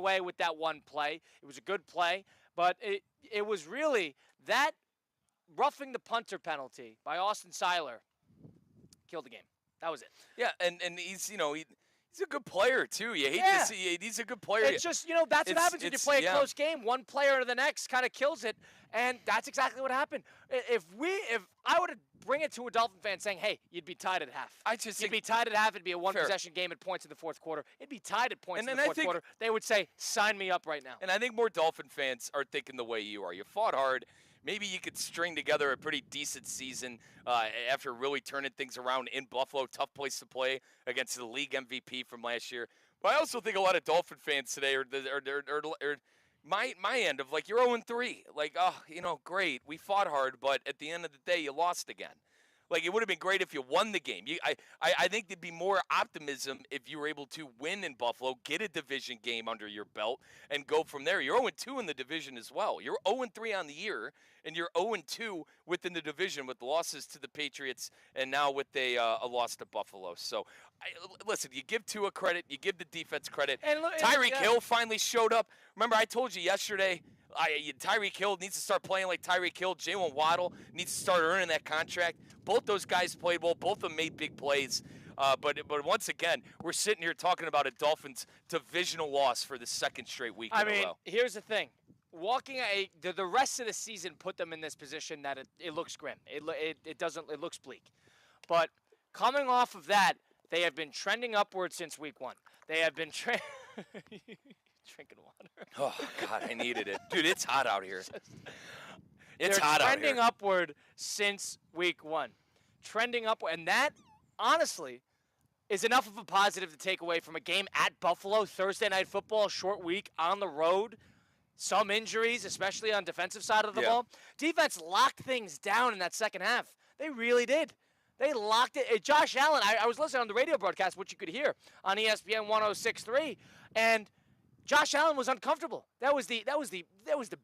away with that one play. It was a good play, but it was really that roughing the punter penalty by Austin Seiler killed the game. That was it. Yeah, and he's he's a good player too. You hate to see he's a good player. It's just that's what happens when you play a close game. One player to the next kind of kills it, and that's exactly what happened. If I were to bring it to a Dolphin fan saying, "Hey, you'd be tied at half," you'd be tied at half. It'd be a one-possession game at points in the fourth quarter. It'd be tied at points in the fourth quarter. They would say, "Sign me up right now." And I think more Dolphin fans are thinking the way you are. You fought hard. Maybe you could string together a pretty decent season after really turning things around in Buffalo. Tough place to play against the league MVP from last year. But I also think a lot of Dolphin fans today are my end of like, you're 0-3. Like, great. We fought hard, but at the end of the day, you lost again. Like, it would have been great if you won the game. I think there'd be more optimism if you were able to win in Buffalo, get a division game under your belt, and go from there. You're 0-2 in the division as well. You're 0-3 on the year, and you're 0-2 within the division with losses to the Patriots and now with a loss to Buffalo. So, listen, you give Tua credit, you give the defense credit. Tyreek Hill finally showed up. Remember, I told you yesterday, Tyreek Hill needs to start playing like Tyreek Hill. Jalen Waddle needs to start earning that contract. Both those guys played well. Both of them made big plays. But once again, we're sitting here talking about a Dolphins divisional loss for the second straight week in a row. Here's the thing. The rest of the season put them in this position that it looks grim. It looks bleak. But coming off of that, they have been trending upward since week one. They have been drinking water. Oh, God, I needed it. Dude, it's hot out here. They're trending upward since week one. Trending upward. And that, honestly, is enough of a positive to take away from a game at Buffalo, Thursday Night Football, short week, on the road. Some injuries, especially on defensive side of the ball. Defense locked things down in that second half. They really did. They locked it. Josh Allen, I was listening on the radio broadcast, which you could hear on ESPN 106.3, and Josh Allen was uncomfortable. That was the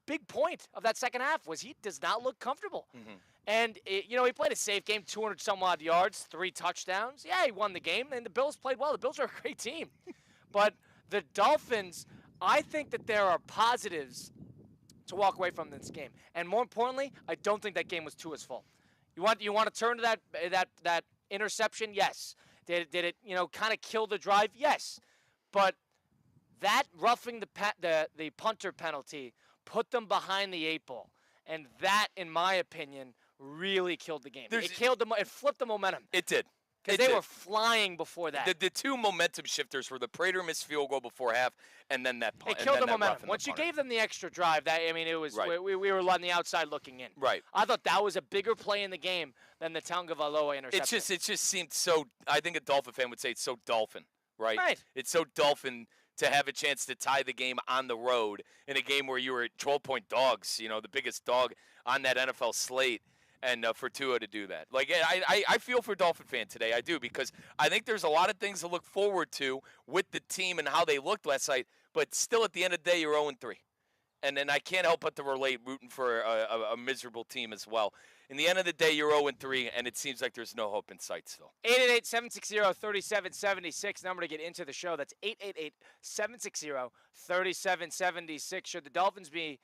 big point of that second half, was he does not look comfortable. Mm-hmm. And he played a safe game, 200 some odd yards, 3 touchdowns. Yeah, he won the game, and the Bills played well. The Bills are a great team, but the Dolphins, I think that there are positives to walk away from this game, and more importantly, I don't think that game was Tua's fault. You want to turn to that interception? Yes. Did it kind of kill the drive? Yes, but that roughing the punter penalty put them behind the 8 ball, and that, in my opinion, really killed the game. It flipped the momentum. It did. Because they were flying before that. The two momentum shifters were the Prater missed field goal before half, and then that punt. It killed the momentum. Once you gave them the extra drive, it was right. we were on the outside looking in. Right. I thought that was a bigger play in the game than the Tagovailoa interception. It just seemed so. I think a Dolphin fan would say it's so Dolphin, right? Right. It's so Dolphin to have a chance to tie the game on the road in a game where you were 12-point dogs, the biggest dog on that NFL slate. And for Tua to do that. Like, I feel for Dolphin fan today. I do, because I think there's a lot of things to look forward to with the team and how they looked last night. But still, at the end of the day, you're 0-3. And then I can't help but to relate rooting for a miserable team as well. In the end of the day, you're 0-3, and it seems like there's no hope in sight still. 888-760-3776, number to get into the show. That's 888-760-3776. Should the Dolphins be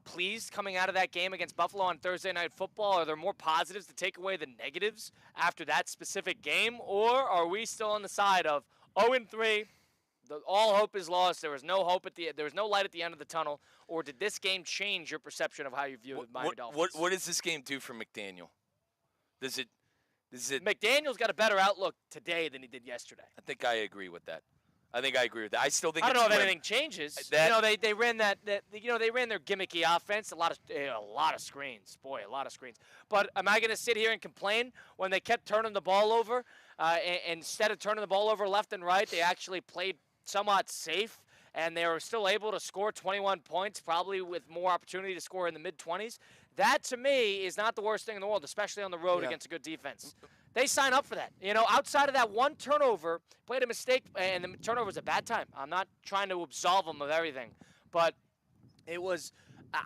pleased coming out of that game against Buffalo on Thursday Night Football? Are there more positives to take away the negatives after that specific game? Or are we still on the side of 0-3, all hope is lost, there was no hope there was no light at the end of the tunnel? Or did this game change your perception of how you view the Miami Dolphins? What does this game do for McDaniel? Does it McDaniel's got a better outlook today than he did yesterday. I think I agree with that. I still think I don't know if anything changes. They ran they ran their gimmicky offense, a lot of screens. Boy, a lot of screens. But am I going to sit here and complain when they kept turning the ball over? Instead of turning the ball over left and right, they actually played somewhat safe, and they were still able to score 21 points, probably with more opportunity to score in the mid-20s. That, to me, is not the worst thing in the world, especially on the road against a good defense. They sign up for that. Outside of that one turnover, played a mistake, and the turnover was a bad time. I'm not trying to absolve them of everything, but it was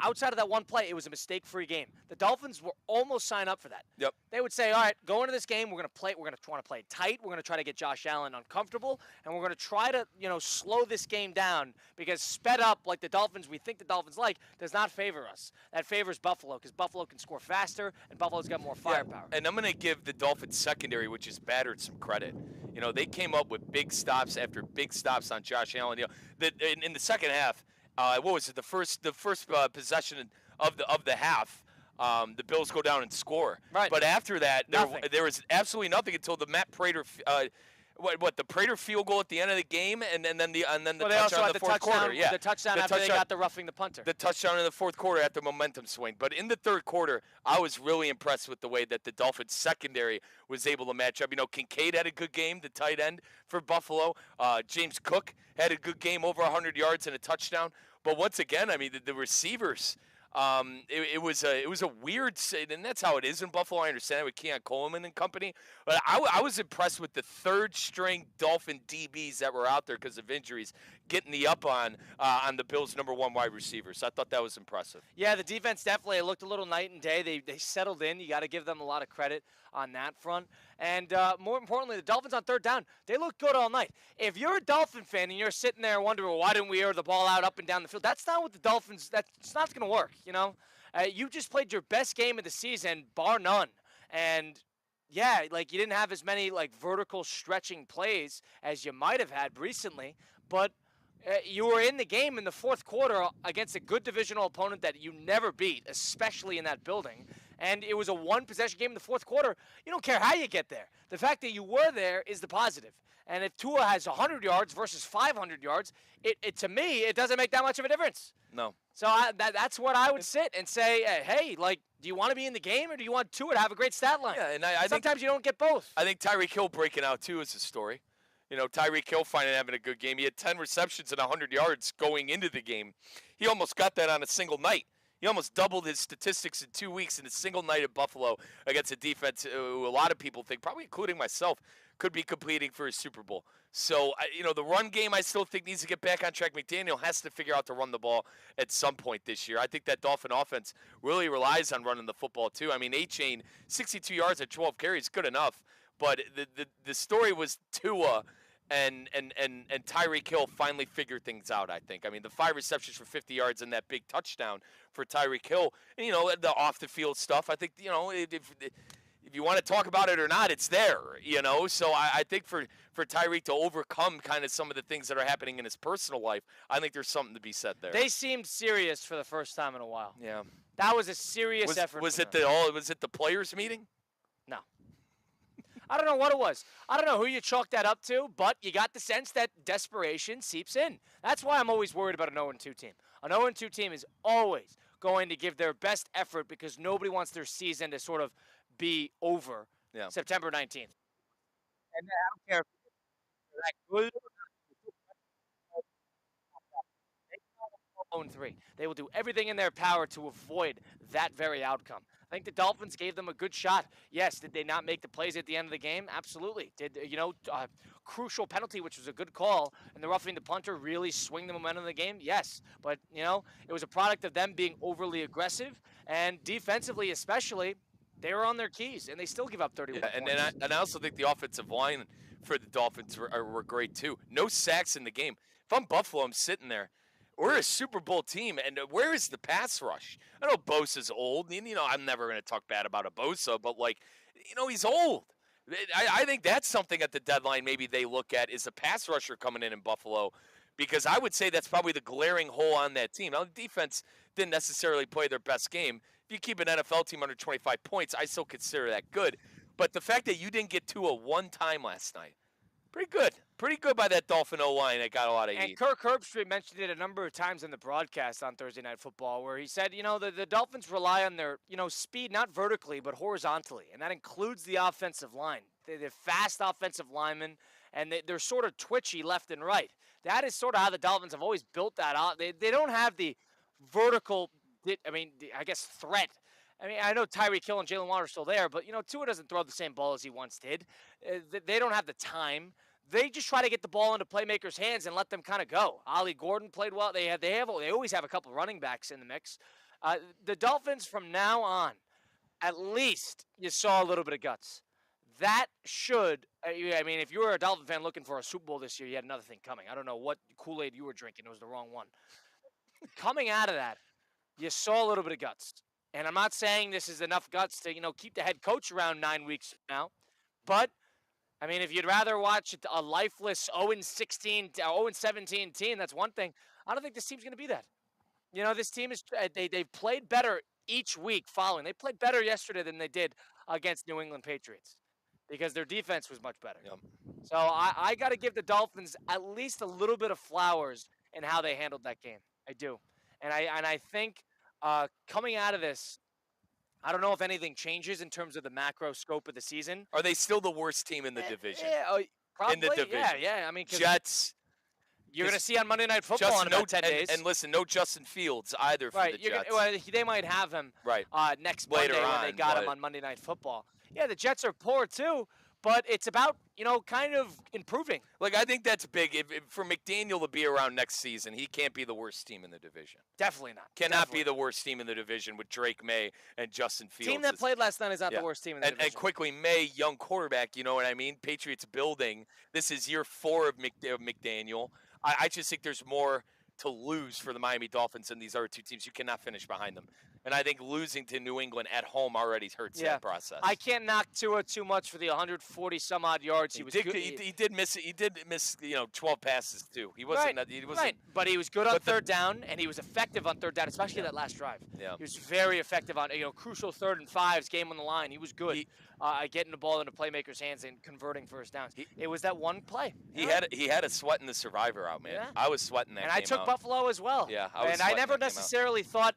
outside of that one play, it was a mistake-free game. The Dolphins were almost signed up for that. Yep. They would say, all right, going into this game, we're going to want to play it tight. We're going to try to get Josh Allen uncomfortable, and we're going to try to, slow this game down because sped up like the Dolphins, we think the Dolphins like, does not favor us. That favors Buffalo because Buffalo can score faster, and Buffalo's got more firepower. Yeah, and I'm going to give the Dolphins secondary, which is battered, some credit. They came up with big stops after big stops on Josh Allen. In the second half, what was it? The first possession of the half. The Bills go down and score. Right. But after that, there was absolutely nothing until the Matt Prater, the Prater field goal at the end of the game, and then the touchdown in the fourth quarter. Yeah, the touchdown after they got the roughing the punter. The touchdown in the fourth quarter at the momentum swing. But in the third quarter, I was really impressed with the way that the Dolphins secondary was able to match up. Kincaid had a good game, the tight end for Buffalo. James Cook had a good game, over 100 yards and a touchdown. But once again, the receivers. It was a weird, and that's how it is in Buffalo. I understand it with Keon Coleman and company, but I was impressed with the third string Dolphin DBs that were out there because of injuries, getting the up on the Bills' number one wide receivers. I thought that was impressive. Yeah, the defense definitely looked a little night and day. They settled in. You got to give them a lot of credit on that front. And more importantly, the Dolphins on third down, they looked good all night. If you're a Dolphin fan and you're sitting there wondering, well, why didn't we air the ball out up and down the field, that's not what the Dolphins, that's not going to work, You just played your best game of the season, bar none. And, yeah, you didn't have as many, vertical stretching plays as you might have had recently, but you were in the game in the fourth quarter against a good divisional opponent that you never beat, especially in that building. And it was a one-possession game in the fourth quarter. You don't care how you get there. The fact that you were there is the positive. And if Tua has 100 yards versus 500 yards, to me, it doesn't make that much of a difference. No. So that's what I would sit and say, hey, do you want to be in the game or do you want Tua to have a great stat line? Yeah, and I sometimes you don't get both. I think Tyreek Hill breaking out, too, is a story. Tyreek Hill finally having a good game. He had 10 receptions and 100 yards going into the game. He almost got that on a single night. He almost doubled his statistics in 2 weeks in a single night at Buffalo against a defense who a lot of people think, probably including myself, could be competing for a Super Bowl. So, the run game I still think needs to get back on track. McDaniel has to figure out to run the ball at some point this year. I think that Dolphin offense really relies on running the football, too. A-Chain, 62 yards at 12 carries, good enough. But the story was Tua and Tyreek Hill finally figured things out, I think. The 5 receptions for 50 yards and that big touchdown for Tyreek Hill, and, the off-the-field stuff, I think, if you want to talk about it or not, it's there, So I think for Tyreek to overcome kind of some of the things that are happening in his personal life, I think there's something to be said there. They seemed serious for the first time in a while. Yeah. That was a serious effort. Was it the players' meeting? No. I don't know what it was. I don't know who you chalked that up to, but you got the sense that desperation seeps in. That's why I'm always worried about an 0-2 team. An 0-2 team is always going to give their best effort because nobody wants their season to sort of be over September 19th. And I don't care if they're that good or not. 0-3. They will do everything in their power to avoid that very outcome. I think the Dolphins gave them a good shot. Yes, did they not make the plays at the end of the game? Absolutely. Did, crucial penalty, which was a good call, and the roughing the punter really swing the momentum of the game? Yes. But, it was a product of them being overly aggressive, and defensively especially, they were on their keys, and they still give up 31 points. And I also think the offensive line for the Dolphins were great, too. No sacks in the game. If I'm Buffalo, I'm sitting there. We're a Super Bowl team, and where is the pass rush? I know Bosa's old, and, I'm never going to talk bad about a Bosa, but, he's old. I think that's something at the deadline maybe they look at is a pass rusher coming in Buffalo, because I would say that's probably the glaring hole on that team. Now, the defense didn't necessarily play their best game. If you keep an NFL team under 25 points, I still consider that good. But the fact that you didn't get to a one time last night, pretty good. Pretty good by that Dolphin O-line that got a lot of heat. And Kirk Herbstreit mentioned it a number of times in the broadcast on Thursday Night Football where he said, the Dolphins rely on their, speed, not vertically, but horizontally. And that includes the offensive line. They're fast offensive linemen, and they're sort of twitchy left and right. That is sort of how the Dolphins have always built that out. They don't have the vertical, threat. I know Tyreek Hill and Jalen Waddle are still there, but, Tua doesn't throw the same ball as he once did. They don't have the time. They just try to get the ball into playmakers' hands and let them kind of go. Ollie Gordon played well. They always have a couple of running backs in the mix. The Dolphins from now on, at least you saw a little bit of guts. That should, I mean, if you were a Dolphin fan looking for a Super Bowl this year, you had another thing coming. I don't know what Kool-Aid you were drinking. It was the wrong one. Coming out of that, you saw a little bit of guts. And I'm not saying this is enough guts to, keep the head coach around 9 weeks now. But, I mean, if you'd rather watch a lifeless 0-16, 0-17 team, that's one thing. I don't think this team's going to be that. This team is they've played better each week following. They played better yesterday than they did against New England Patriots because their defense was much better. Yep. So I got to give the Dolphins at least a little bit of flowers in how they handled that game. I do. And I think coming out of this, I don't know if anything changes in terms of the macro scope of the season. Are they still the worst team in the division? Yeah, probably. In the division. Yeah. I mean, Jets. You're going to see on Monday Night Football in about 10 days. And listen, no Justin Fields either for the Jets. They might have him next Later Monday on, when they got him on Monday Night Football. Yeah, the Jets are poor too, but it's about, kind of improving. Like, I think that's big. If for McDaniel to be around next season, he can't be the worst team in the division. Definitely not. Cannot be the worst team in the division with Drake May and Justin Fields. Team that played last night is not the worst team in the division. And quickly, May, young quarterback, you know what I mean? Patriots building. This is year 4 of McDaniel. I just think there's more to lose for the Miami Dolphins than these other two teams. You cannot finish behind them. And I think losing to New England at home already hurts that process. I can't knock Tua too much for the 140 some odd yards. He did miss 12 passes too. He wasn't right. But he was good on third down, and he was effective on third down, especially that last drive. Yeah. He was very effective on crucial 3rd and 5s, game on the line. He was good getting the ball into playmakers' hands and converting first downs. It was that one play. He had a sweat in the survivor out, man. Yeah. I was sweating that. And I took Buffalo as well. Yeah, I never necessarily thought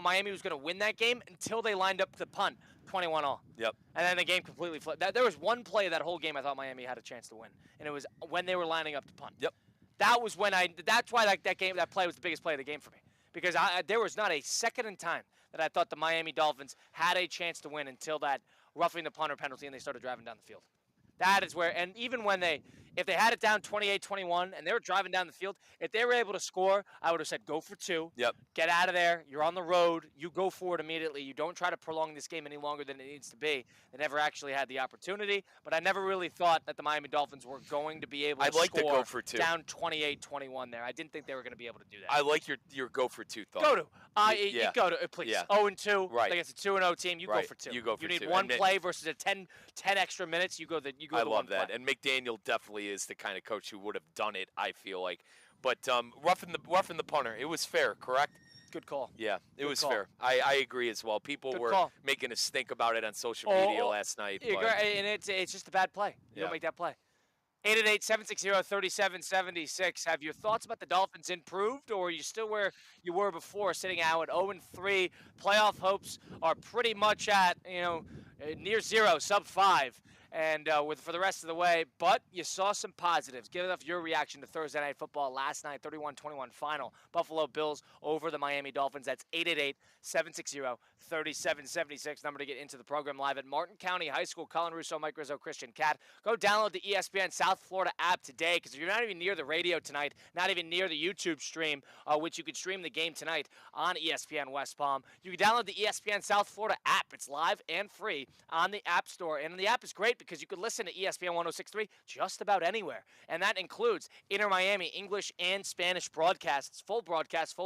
Miami was going to win that game until they lined up the punt, 21-all. Yep. And then the game completely flipped. There was one play that whole game I thought Miami had a chance to win, and it was when they were lining up to punt. Yep. That's why that play was the biggest play of the game for me, because there was not a second in time that I thought the Miami Dolphins had a chance to win until that roughing the punter penalty and they started driving down the field. That is where, and even when if they had it down 28-21 and they were driving down the field, if they were able to score, I would have said, go for 2. Yep. Get out of there. You're on the road. You go for it immediately. You don't try to prolong this game any longer than it needs to be. They never actually had the opportunity, but I never really thought that the Miami Dolphins were going to be able to score to go for 2. Down 28-21 there. I didn't think they were going to be able to do that. I like your go for 2 thought. Go to. You go to, please. Yeah. 0-2 right. against a 2-0 team. You go for 2. You go for 2. You need one play versus a 10 extra minutes. You go the I one love that. play. And McDaniel definitely is the kind of coach who would have done it, I feel like. But roughing the punter, it was fair, correct? Good call. Yeah, it was call. fair. I agree as well. People were making us think about it on social media last night. And it's just a bad play. You don't make that play. 888-760-3776. Have your thoughts about the Dolphins improved, or are you still where you were before, sitting out at 0-3? Playoff hopes are pretty much at, near 0, sub 5. And for the rest of the way, but you saw some positives. Give us your reaction to Thursday Night Football last night, 31-21 final. Buffalo Bills over the Miami Dolphins. That's 888-760-3776. Number to get into the program live at Martin County High School. Colin Russo, Mike Rizzo, Christian Cat. Go download the ESPN South Florida app today, because if you're not even near the radio tonight, not even near the YouTube stream, which you could stream the game tonight on ESPN West Palm, you can download the ESPN South Florida app. It's live and free on the App Store. And the app is great because you can listen to ESPN 106.3 just about anywhere. And that includes Inter Miami English and Spanish broadcasts, full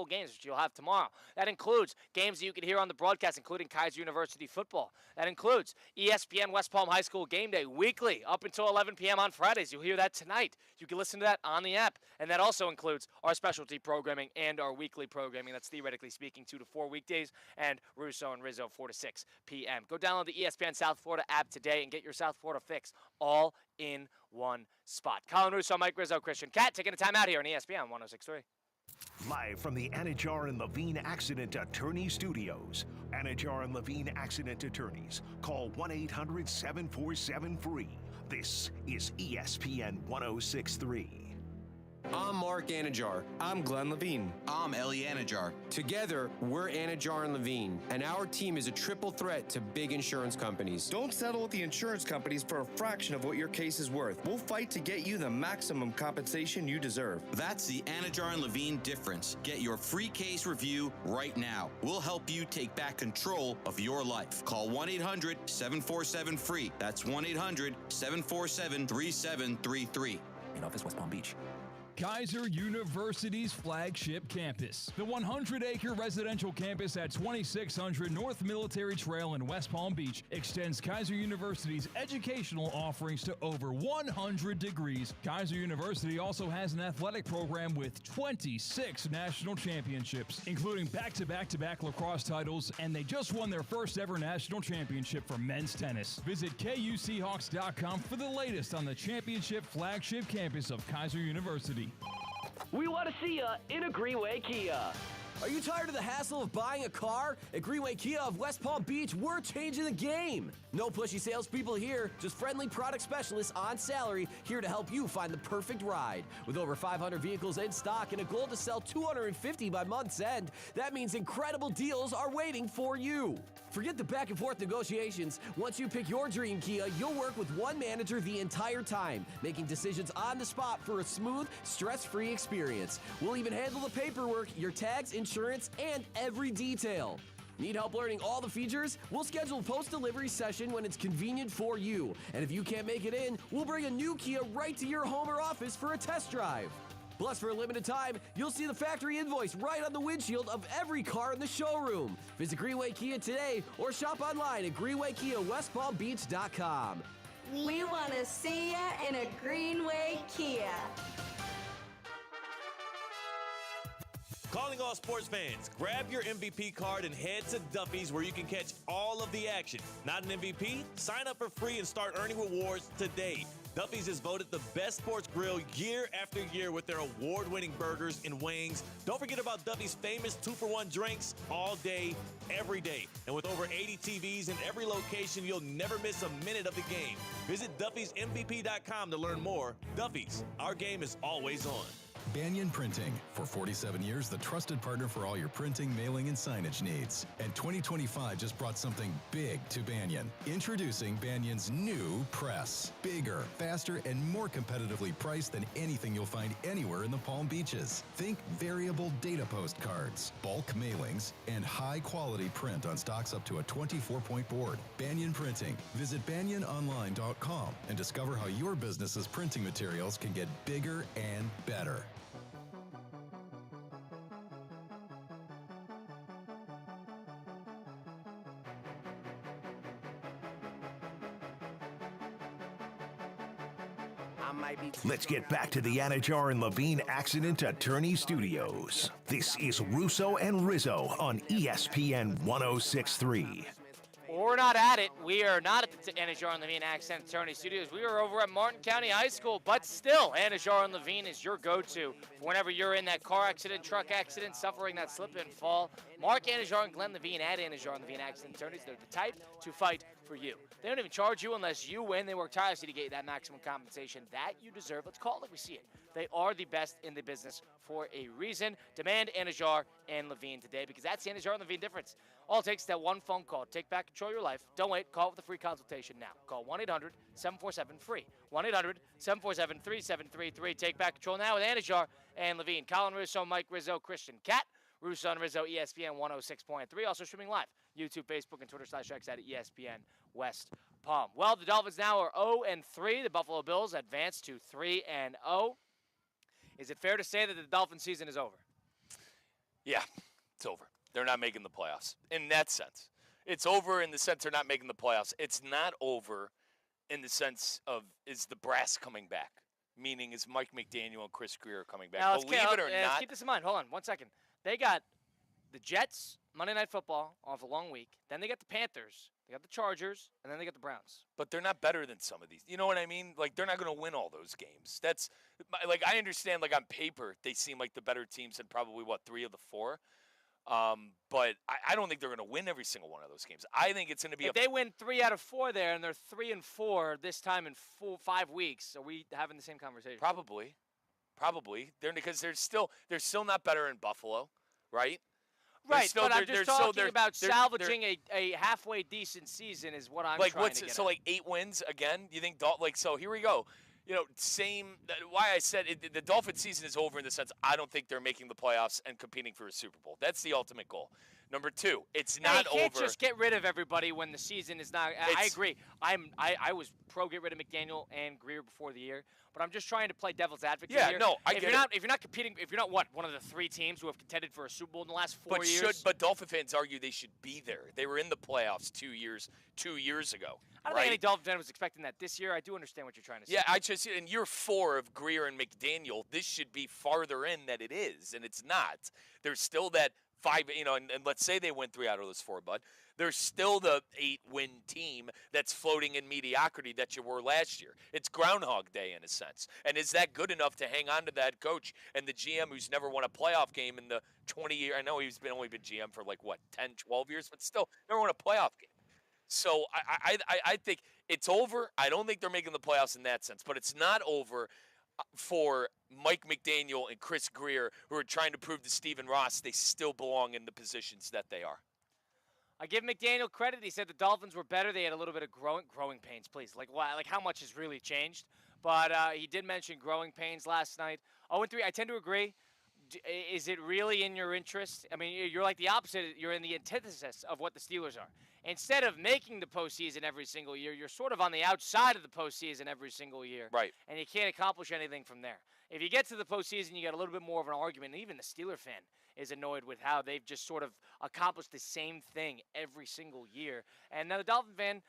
games, which you'll have tomorrow. That includes games that you can hear on the broadcast, including Kaiser University football. That includes ESPN West Palm High School game day weekly up until 11 p.m. on Fridays. You'll hear that tonight. You can listen to that on the app. And that also includes our specialty programming and our weekly programming. That's theoretically speaking 2 to 4 weekdays, and Russo and Rizzo 4 to 6 p.m. Go download the ESPN South Florida app today and get your South Florida fix all in one spot. Colin Russo, Mike Rizzo, Christian Cat taking a time out here on ESPN 106.3. Live from the Anajar and Levine Accident Attorney Studios. Anajar and Levine Accident Attorneys. Call 1-800-747-FREE. This is ESPN 106.3. I'm Mark Anajar. I'm Glenn Levine. I'm Ellie Anajar. Together, we're Anajar and Levine, and our team is a triple threat to big insurance companies. Don't settle with the insurance companies for a fraction of what your case is worth. We'll fight to get you the maximum compensation you deserve. That's the Anajar and Levine difference. Get your free case review right now. We'll help you take back control of your life. Call 1-800-747-FREE. That's 1-800-747-3733. In office, West Palm Beach. Kaiser University's flagship campus. The 100-acre residential campus at 2600 North Military Trail in West Palm Beach extends Kaiser University's educational offerings to over 100 degrees. Kaiser University also has an athletic program with 26 national championships, including back-to-back-to-back lacrosse titles, and they just won their first ever national championship for men's tennis. Visit KUSeahawks.com for the latest on the championship flagship campus of Kaiser University. We want to see you in a Greenway Kia. Are you tired of the hassle of buying a car? At Greenway Kia of West Palm Beach, we're changing the game. No pushy salespeople here, just friendly product specialists on salary here to help you find the perfect ride. With over 500 vehicles in stock and a goal to sell 250 by month's end, that means incredible deals are waiting for you. Forget the back and forth negotiations. Once you pick your dream Kia, you'll work with one manager the entire time, making decisions on the spot for a smooth, stress-free experience. We'll even handle the paperwork, your tags, insurance, and every detail. Need help learning all the features? We'll schedule a post-delivery session when it's convenient for you. And if you can't make it in, we'll bring a new Kia right to your home or office for a test drive. Plus, for a limited time, you'll see the factory invoice right on the windshield of every car in the showroom. Visit Greenway Kia today or shop online at greenwaykiawestpalmbeach.com. We want to see ya in a Greenway Kia. Calling all sports fans, grab your MVP card and head to Duffy's where you can catch all of the action. Not an MVP? Sign up for free and start earning rewards today. Duffy's is voted the best sports grill year after year with their award-winning burgers and wings. Don't forget about Duffy's famous 2-for-1 drinks all day, every day. And with over 80 TVs in every location, you'll never miss a minute of the game. Visit Duffy'sMVP.com to learn more. Duffy's, our game is always on. Banyan Printing. For 47 years, the trusted partner for all your printing, mailing, and signage needs. And 2025 just brought something big to Banyan. Introducing Banyan's new press. Bigger, faster, and more competitively priced than anything you'll find anywhere in the Palm Beaches. Think variable data postcards, bulk mailings, and high-quality print on stocks up to a 24-point board. Banyan Printing. Visit banyanonline.com and discover how your business's printing materials can get bigger and better. Let's get back to the Anajar and Levine Accident Attorney Studios. This is Russo and Rizzo on ESPN 106.3. We're not at it. We are not at the Anajar and Levine Accident Attorney Studios. We are over at Martin County High School, but still, Anajar and Levine is your go-to for whenever you're in that car accident, truck accident, suffering that slip and fall. Mark Anajar and Glenn Levine at Anajar and Levine Accident Attorneys. They're the type to fight for you. They don't even charge you unless you win. They work tirelessly to get you that maximum compensation that you deserve. Let's call it like we see it. They are the best in the business for a reason. Demand Anajar and Levine today, because that's the Anajar and Levine difference. All it takes is that one phone call. Take back control of your life. Don't wait. Call with a free consultation now. Call 1-800-747-FREE. 1-800-747-3733. Take back control now with Anajar and Levine. Colin Russo, Mike Rizzo, Christian Cat. Russo and Rizzo, ESPN 106.3. Also streaming live. YouTube, Facebook, and Twitter/X at ESPN West Palm. Well, the Dolphins now are 0-3. The Buffalo Bills advance to 3-0. Is it fair to say that the Dolphin season is over? Yeah, it's over. They're not making the playoffs in that sense. It's over in the sense they're not making the playoffs. It's not over in the sense of, is the brass coming back? Meaning, is Mike McDaniel and Chris Greer coming back? Now, Believe it or not. Keep this in mind. Hold on 1 second. They got the Jets, Monday Night Football, off a long week. Then they got the Panthers. They got the Chargers, and then they got the Browns. But they're not better than some of these. You know what I mean? Like, they're not going to win all those games. That's, like, I understand, like, on paper, they seem like the better teams in probably, 3 of the 4. But I don't think they're going to win every single one of those games. I think it's going to be if they win 3 out of 4 there, and they're 3-4 this time in 5 weeks, are we having the same conversation? Probably. Probably. Because they're still not better in Buffalo, right? Right, but I'm just talking about salvaging a halfway decent season is what I'm trying to get So at. like 8 wins again? You think so here we go. Why I said the Dolphins season is over in the sense I don't think they're making the playoffs and competing for a Super Bowl. That's the ultimate goal. Number 2, it's not over. You can't just get rid of everybody when the season is not. I agree. I was pro get rid of McDaniel and Greer before the year, but I'm just trying to play devil's advocate here. I get it. If you're not competing, if you're not one of the 3 teams who have contended for a Super Bowl in the last 4 years. But Dolphin fans argue they should be there. They were in the playoffs 2 years ago. I don't think any Dolphin fan was expecting that this year. I do understand what you're trying to say. Yeah, in year 4 of Greer and McDaniel, this should be farther in than it is, and it's not. There's still that 5, and let's say they win 3 out of those 4, bud. There's still the 8-win team that's floating in mediocrity that you were last year. It's Groundhog Day in a sense. And is that good enough to hang on to that coach and the GM who's never won a playoff game in the 20 years? I know he's only been GM for 10, 12 years, but still never won a playoff game. So I think it's over. I don't think they're making the playoffs in that sense, but it's not over for Mike McDaniel and Chris Greer, who are trying to prove to Stephen Ross they still belong in the positions that they are. I give McDaniel credit. He said the Dolphins were better. They had a little bit of growing pains, please. Like how much has really changed? But he did mention growing pains last night. 0-3, I tend to agree. Is it really in your interest? I mean, you're like the opposite. You're in the antithesis of what the Steelers are. Instead of making the postseason every single year, you're sort of on the outside of the postseason every single year. Right. And you can't accomplish anything from there. If you get to the postseason, you got a little bit more of an argument. And even the Steeler fan is annoyed with how they've just sort of accomplished the same thing every single year. And now the Dolphin fan,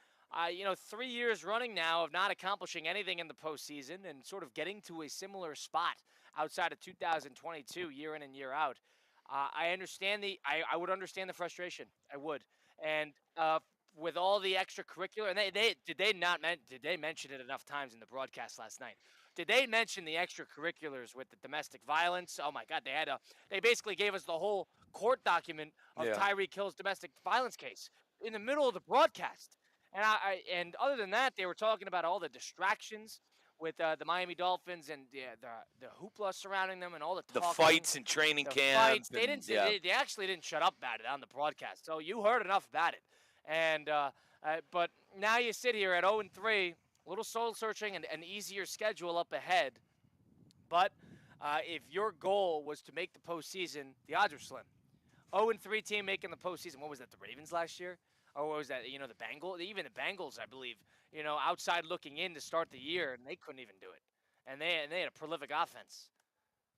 3 years running now of not accomplishing anything in the postseason and sort of getting to a similar spot outside of 2022, year in and year out. I understand I would understand the frustration. I would. And with all the extracurricular, and did they mention it enough times in the broadcast last night? Did they mention the extracurriculars with the domestic violence? Oh my God, they basically gave us the whole court document of Tyreek Hill's domestic violence case in the middle of the broadcast. And other than that, they were talking about all the distractions with the Miami Dolphins and the hoopla surrounding them and all the talking. The fights and training camps. They actually didn't shut up about it on the broadcast. So you heard enough about it. And but now you sit here at 0-3, a little soul searching and an easier schedule up ahead. But if your goal was to make the postseason, the odds are slim. 0-3 team making the postseason. What was that? The Ravens last year? Or what was that? The Bengals? Even the Bengals, I believe. Outside looking in to start the year, and they couldn't even do it. And they had a prolific offense.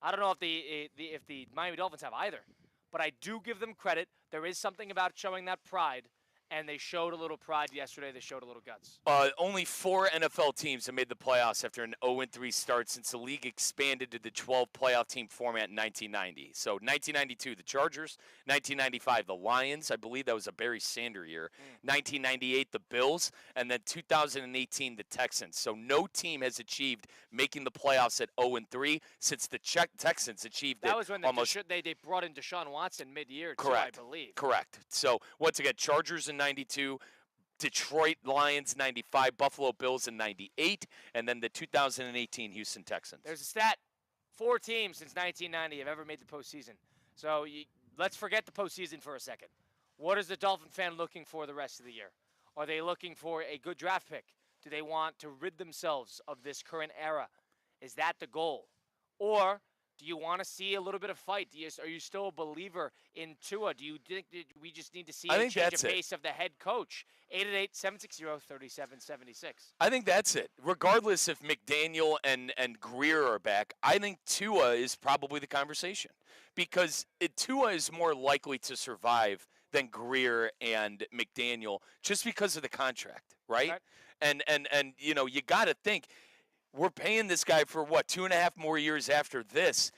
I don't know if the Miami Dolphins have either, but I do give them credit. There is something about showing that pride, and they showed a little pride yesterday. They showed a little guts. Only 4 NFL teams have made the playoffs after an 0-3 start since the league expanded to the 12 playoff team format in 1990. So 1992, the Chargers. 1995, the Lions. I believe that was a Barry Sanders year. 1998, the Bills. And then 2018, the Texans. So no team has achieved making the playoffs at 0-3 since the Texans achieved it. That was when they brought in Deshaun Watson mid-year, correct, too, I believe. Correct. So once again, Chargers in 92, Detroit Lions 95, Buffalo Bills in 98, and then the 2018 Houston Texans. There's a stat. 4 teams since 1990 have ever made the postseason. So let's forget the postseason for a second. What is the Dolphin fan looking for the rest of the year? Are they looking for a good draft pick? Do they want to rid themselves of this current era? Is that the goal? Or do you want to see a little bit of fight? Are you still a believer in Tua? Do you think that we just need to see a change of pace of the head coach? 888-760-3776. I think that's it. Regardless if McDaniel and Greer are back, I think Tua is probably the conversation. Because Tua is more likely to survive than Greer and McDaniel just because of the contract, right? And you got to think, we're paying this guy for, 2.5 more years after this.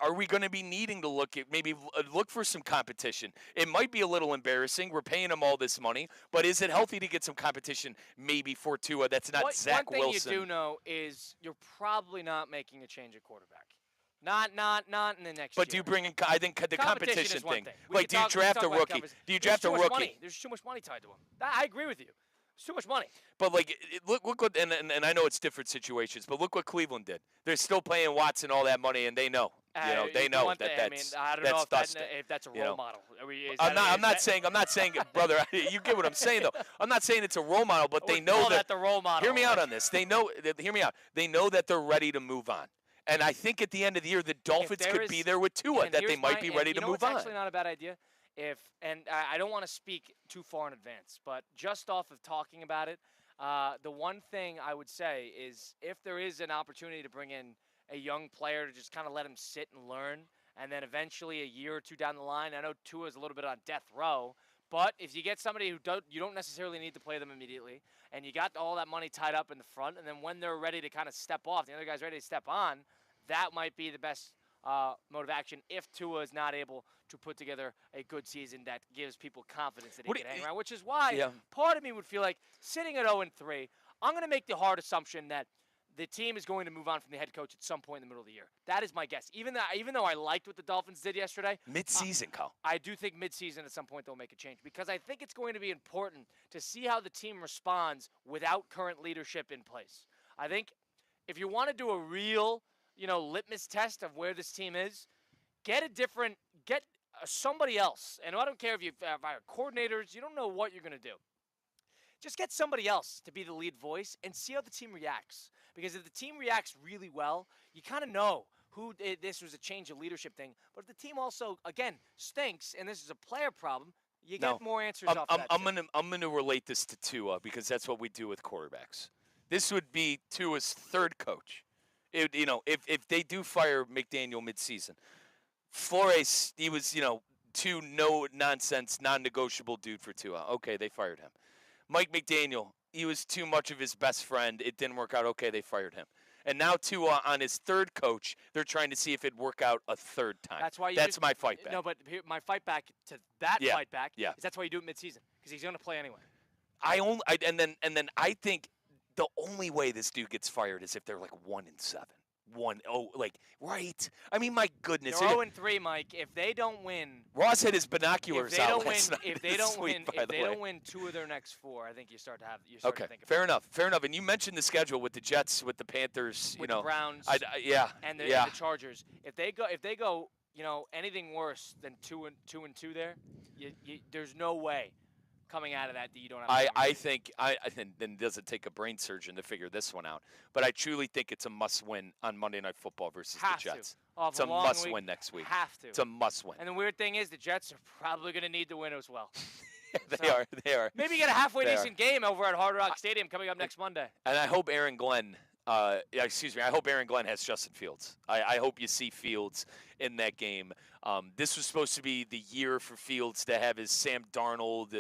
Are we going to be needing to look for some competition? It might be a little embarrassing. We're paying him all this money, but is it healthy to get some competition maybe for Tua that's not Zach Wilson? One thing you do know is you're probably not making a change at quarterback. Not in the next year. But do you bring in, I think, the competition thing. Like, do you draft a rookie? Do you draft a rookie? There's too much money tied to him. I agree with you. It's too much money. But look what, and I know it's different situations, but look what Cleveland did. They're still paying Watson all that money, and they know. They know that's I don't that's know dusted. if that's a role model. I'm not saying, brother. You get what I'm saying, though. I'm not saying it's a role model, but they know that the role model. Hear me out on this. They know. Hear me out. They know that they're ready to move on. And I think at the end of the year, the Dolphins could be there with Tua, that they might be ready to move on. It's actually not a bad idea. I don't want to speak too far in advance, but just off of talking about it, the one thing I would say is if there is an opportunity to bring in a young player to just kind of let him sit and learn, and then eventually a year or two down the line, I know Tua's a little bit on death row, but if you get somebody who you don't necessarily need to play them immediately, and you got all that money tied up in the front, and then when they're ready to kind of step off, the other guy's ready to step on, that might be the best mode of action if Tua is not able to put together a good season that gives people confidence that he can hang around, which is why part of me would feel like sitting at 0-3, I'm going to make the hard assumption that the team is going to move on from the head coach at some point in the middle of the year. That is my guess. Even though I liked what the Dolphins did yesterday. Mid-season, Kyle. I do think mid-season at some point they'll make a change because I think it's going to be important to see how the team responds without current leadership in place. I think if you want to do a real, litmus test of where this team is, get somebody else. And I don't care if you have coordinators, you don't know what you're going to do. Just get somebody else to be the lead voice and see how the team reacts. Because if the team reacts really well, you kind of know this was a change of leadership thing. But if the team also, again, stinks and this is a player problem, you get more answers off that. I'm gonna relate this to Tua because that's what we do with quarterbacks. This would be Tua's third coach. If they do fire McDaniel midseason, Flores, he was, too no-nonsense, non-negotiable dude for Tua. Okay, they fired him. Mike McDaniel, he was too much of his best friend. It didn't work out. Okay, they fired him. And now Tua on his third coach, they're trying to see if it'd work out a third time. That's my fight back. No, but my fight back to that fight back is that's why you do it midseason because he's going to play anyway. And then I think the only way this dude gets fired is if they're like 1-7. Right? I mean, my goodness. They're 0-3, Mike. If they don't win, Ross had his binoculars out last night. If they don't win 2 of their next 4, I think you start to think about it. Fair enough. And you mentioned the schedule with the Jets, with the Panthers, with the Browns, and the Chargers. If they go, anything worse than 2-2 there, there's no way coming out of that you don't have. I think then does it take a brain surgeon to figure this one out? But I truly think it's a must-win on Monday Night Football versus the Jets. It's a must-win next week. Have to. It's a must-win. And the weird thing is the Jets are probably going to need to win as well. They are. Maybe get a halfway decent game over at Hard Rock Stadium coming up next Monday. And I hope Aaron Glenn. I hope Aaron Glenn has Justin Fields. I hope you see Fields in that game. This was supposed to be the year for Fields to have his Sam Darnold,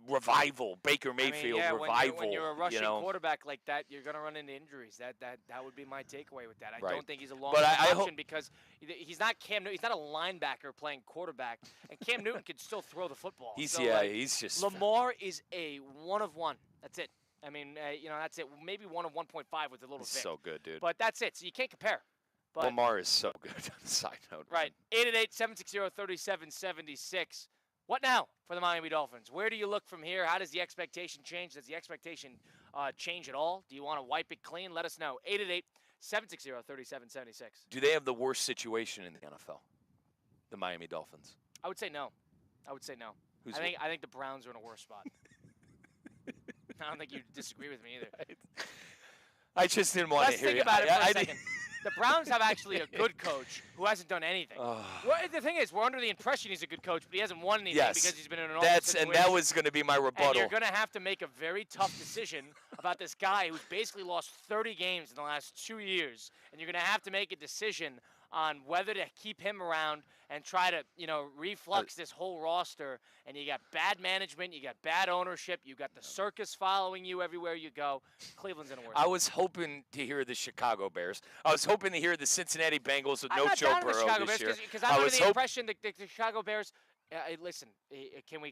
revival, Baker Mayfield revival. When you're a rushing quarterback like that, you're going to run into injuries. That would be my takeaway with that. I don't think he's a long-term option because he's not Cam Newton. He's not a linebacker playing quarterback, and Cam Newton can still throw the football. He's just Lamar is a 1 of 1. That's it. I mean, that's it. Maybe 1 of 1.5 with a little bit. So good, dude. But that's it. So you can't compare. But Lamar is so good. On a side note. Right. 888-760-3776. What now for the Miami Dolphins? Where do you look from here? How does the expectation change? Does the expectation change at all? Do you want to wipe it clean? Let us know. 888-760-3776. Do they have the worst situation in the NFL? The Miami Dolphins? I would say no. I think the Browns are in a worse spot. I don't think you disagree with me either. I just didn't want to hear you. Let's think about it for a second. The Browns have actually a good coach who hasn't done anything. The thing is, we're under the impression he's a good coach, but he hasn't won anything because he's been in an awful situation. And that was going to be my rebuttal. And you're going to have to make a very tough decision about this guy who's basically lost 30 games in the last 2 years. And you're going to have to make a decision on whether to keep him around and try to, reflux this whole roster. And you got bad management, you got bad ownership, you got the circus following you everywhere you go. Cleveland's in a worse. I was hoping to hear the Chicago Bears. I was hoping to hear the Cincinnati Bengals with no Joe Burrow this year. Because I'm under the impression that the Chicago Bears. Listen, can we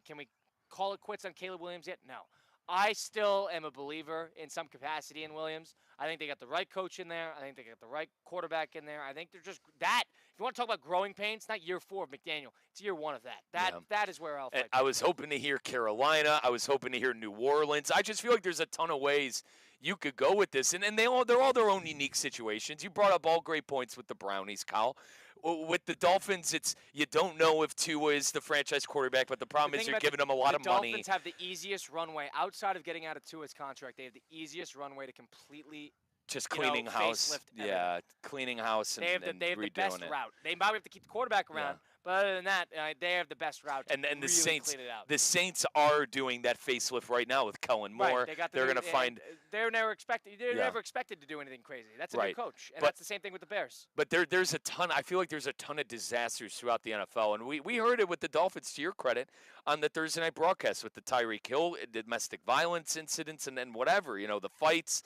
call it quits on Caleb Williams yet? No. I still am a believer in some capacity in Williams. I think they got the right coach in there. I think they got the right quarterback in there. I think they're just that. If you want to talk about growing pains, not year 4 of McDaniel. It's year 1 of that. That is where I'll fight. I was hoping to hear Carolina. I was hoping to hear New Orleans. I just feel like there's a ton of ways you could go with this, and they're all their own unique situations. You brought up all great points with the Brownies, Kyle. With the Dolphins, you don't know if Tua is the franchise quarterback, but the problem is you're giving them a lot of money. The Dolphins have the easiest runway outside of getting out of Tua's contract. They have the easiest runway to completely just cleaning house. Yeah, cleaning house and they have the best it. route. They might have to keep the quarterback around. But other than that, they have the best route. And the really Saints, clean it out. the Saints are doing that facelift right now with Kellen Moore. Right, they're going to find. They're never expected. They're never expected to do anything crazy. That's a new coach, and that's the same thing with the Bears. But there's a ton. I feel like there's a ton of disasters throughout the NFL, and we heard it with the Dolphins. To your credit, on the Thursday night broadcast with the Tyreek Hill domestic violence incidents, and then whatever the fights.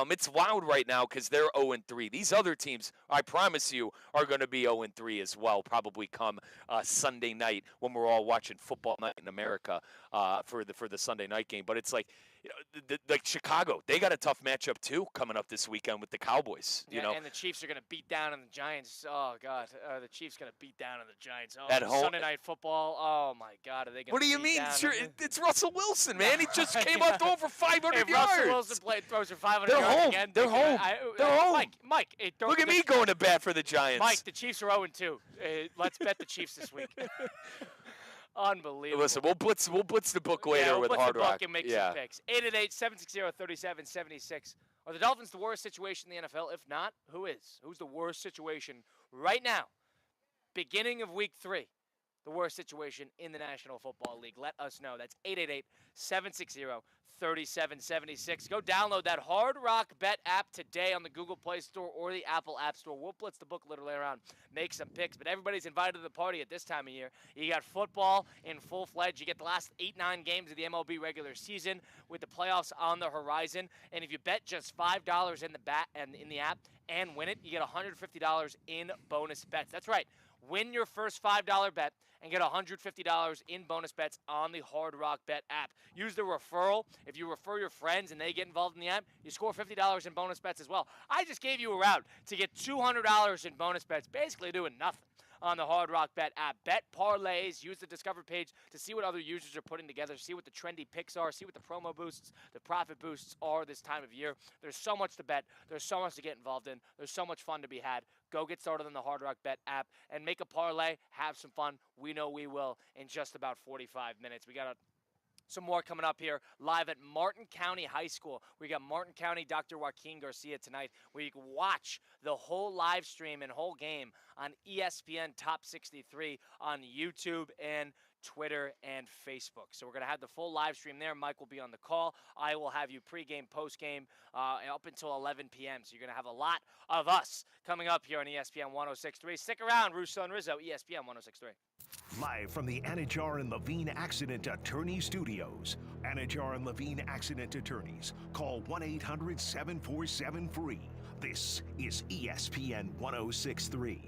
It's wild right now because they're 0-3. These other teams, I promise you, are going to be 0-3 as well, probably come Sunday night when we're all watching football night in America for the Sunday night game. But it's like, like Chicago, they got a tough matchup too coming up this weekend with the Cowboys. And the Chiefs are going to beat down on the Giants. Oh God, the Chiefs going to beat down on the Giants. Oh, at home, Sunday night football. Oh my God, are they going to? What do you mean? It's Russell Wilson, man. He just came out throwing for 500 yards. Russell Wilson throws for 500 yards again. They're home. They're home. Mike, look at me going to bat for the Giants. Mike, the Chiefs are 0-2. Let's bet the Chiefs this week. Unbelievable. Listen, we'll blitz the book later with Hard Rock. We'll blitz the book and make some picks. 888-760-3776. Are the Dolphins the worst situation in the NFL? If not, who is? Who's the worst situation right now? Beginning of week 3. The worst situation in the National Football League. Let us know. That's 888-760-3776. Go download that Hard Rock Bet app today on the Google Play Store or the Apple App Store. We'll blitz the book literally around, make some picks, but everybody's invited to the party at this time of year. You got football in full-fledged. You get the last 8-9 games of the MLB regular season with the playoffs on the horizon. And if you bet just $5 in the app and win it, you get $150 in bonus bets. That's right. Win your first $5 bet and get $150 in bonus bets on the Hard Rock Bet app. Use the referral. If you refer your friends and they get involved in the app, you score $50 in bonus bets as well. I just gave you a route to get $200 in bonus bets, basically doing nothing on the Hard Rock Bet app. Bet parlays. Use the Discover page to see what other users are putting together, see what the trendy picks are, see what the promo boosts, the profit boosts are this time of year. There's so much to bet. There's so much to get involved in. There's so much fun to be had. Go get started on the Hard Rock Bet app and make a parlay. Have some fun. We know we will in just about 45 minutes. We got some more coming up here live at Martin County High School. We got Martin County Dr. Joaquin Garcia tonight, where you can watch the whole live stream and whole game on ESPN Top 63 on YouTube and Twitter and Facebook. So we're going to have the full live stream there. Mike will be on the call. I will have you pregame, postgame up until 11 p.m. So you're going to have a lot of us coming up here on ESPN 106.3. Stick around, Russo and Rizzo, ESPN 106.3. Live from the Anajar and Levine Accident Attorney Studios. Anajar and Levine Accident Attorneys. Call 1-800-747-FREE. This is ESPN 106.3.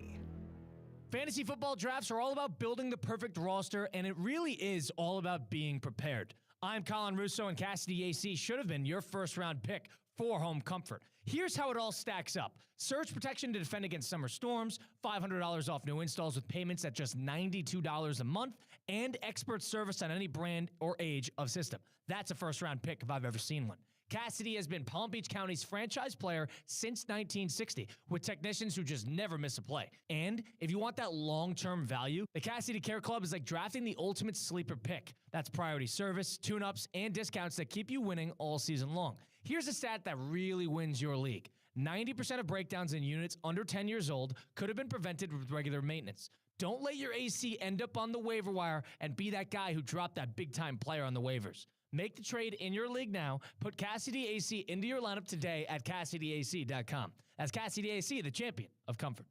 Fantasy football drafts are all about building the perfect roster, and it really is all about being prepared. I'm Colin Russo, and Cassidy AC should have been your first-round pick for home comfort. Here's how it all stacks up. Surge protection to defend against summer storms, $500 off new installs with payments at just $92 a month, and expert service on any brand or age of system. That's a first-round pick if I've ever seen one. Cassidy has been Palm Beach County's franchise player since 1960, with technicians who just never miss a play. And if you want that long-term value, the Cassidy Care Club is like drafting the ultimate sleeper pick. That's priority service, tune-ups, and discounts that keep you winning all season long. Here's a stat that really wins your league. 90% of breakdowns in units under 10 years old could have been prevented with regular maintenance. Don't let your AC end up on the waiver wire and be that guy who dropped that big-time player on the waivers. Make the trade in your league now. Put Cassidy AC into your lineup today at CassidyAC.com. That's Cassidy AC, the champion of comfort.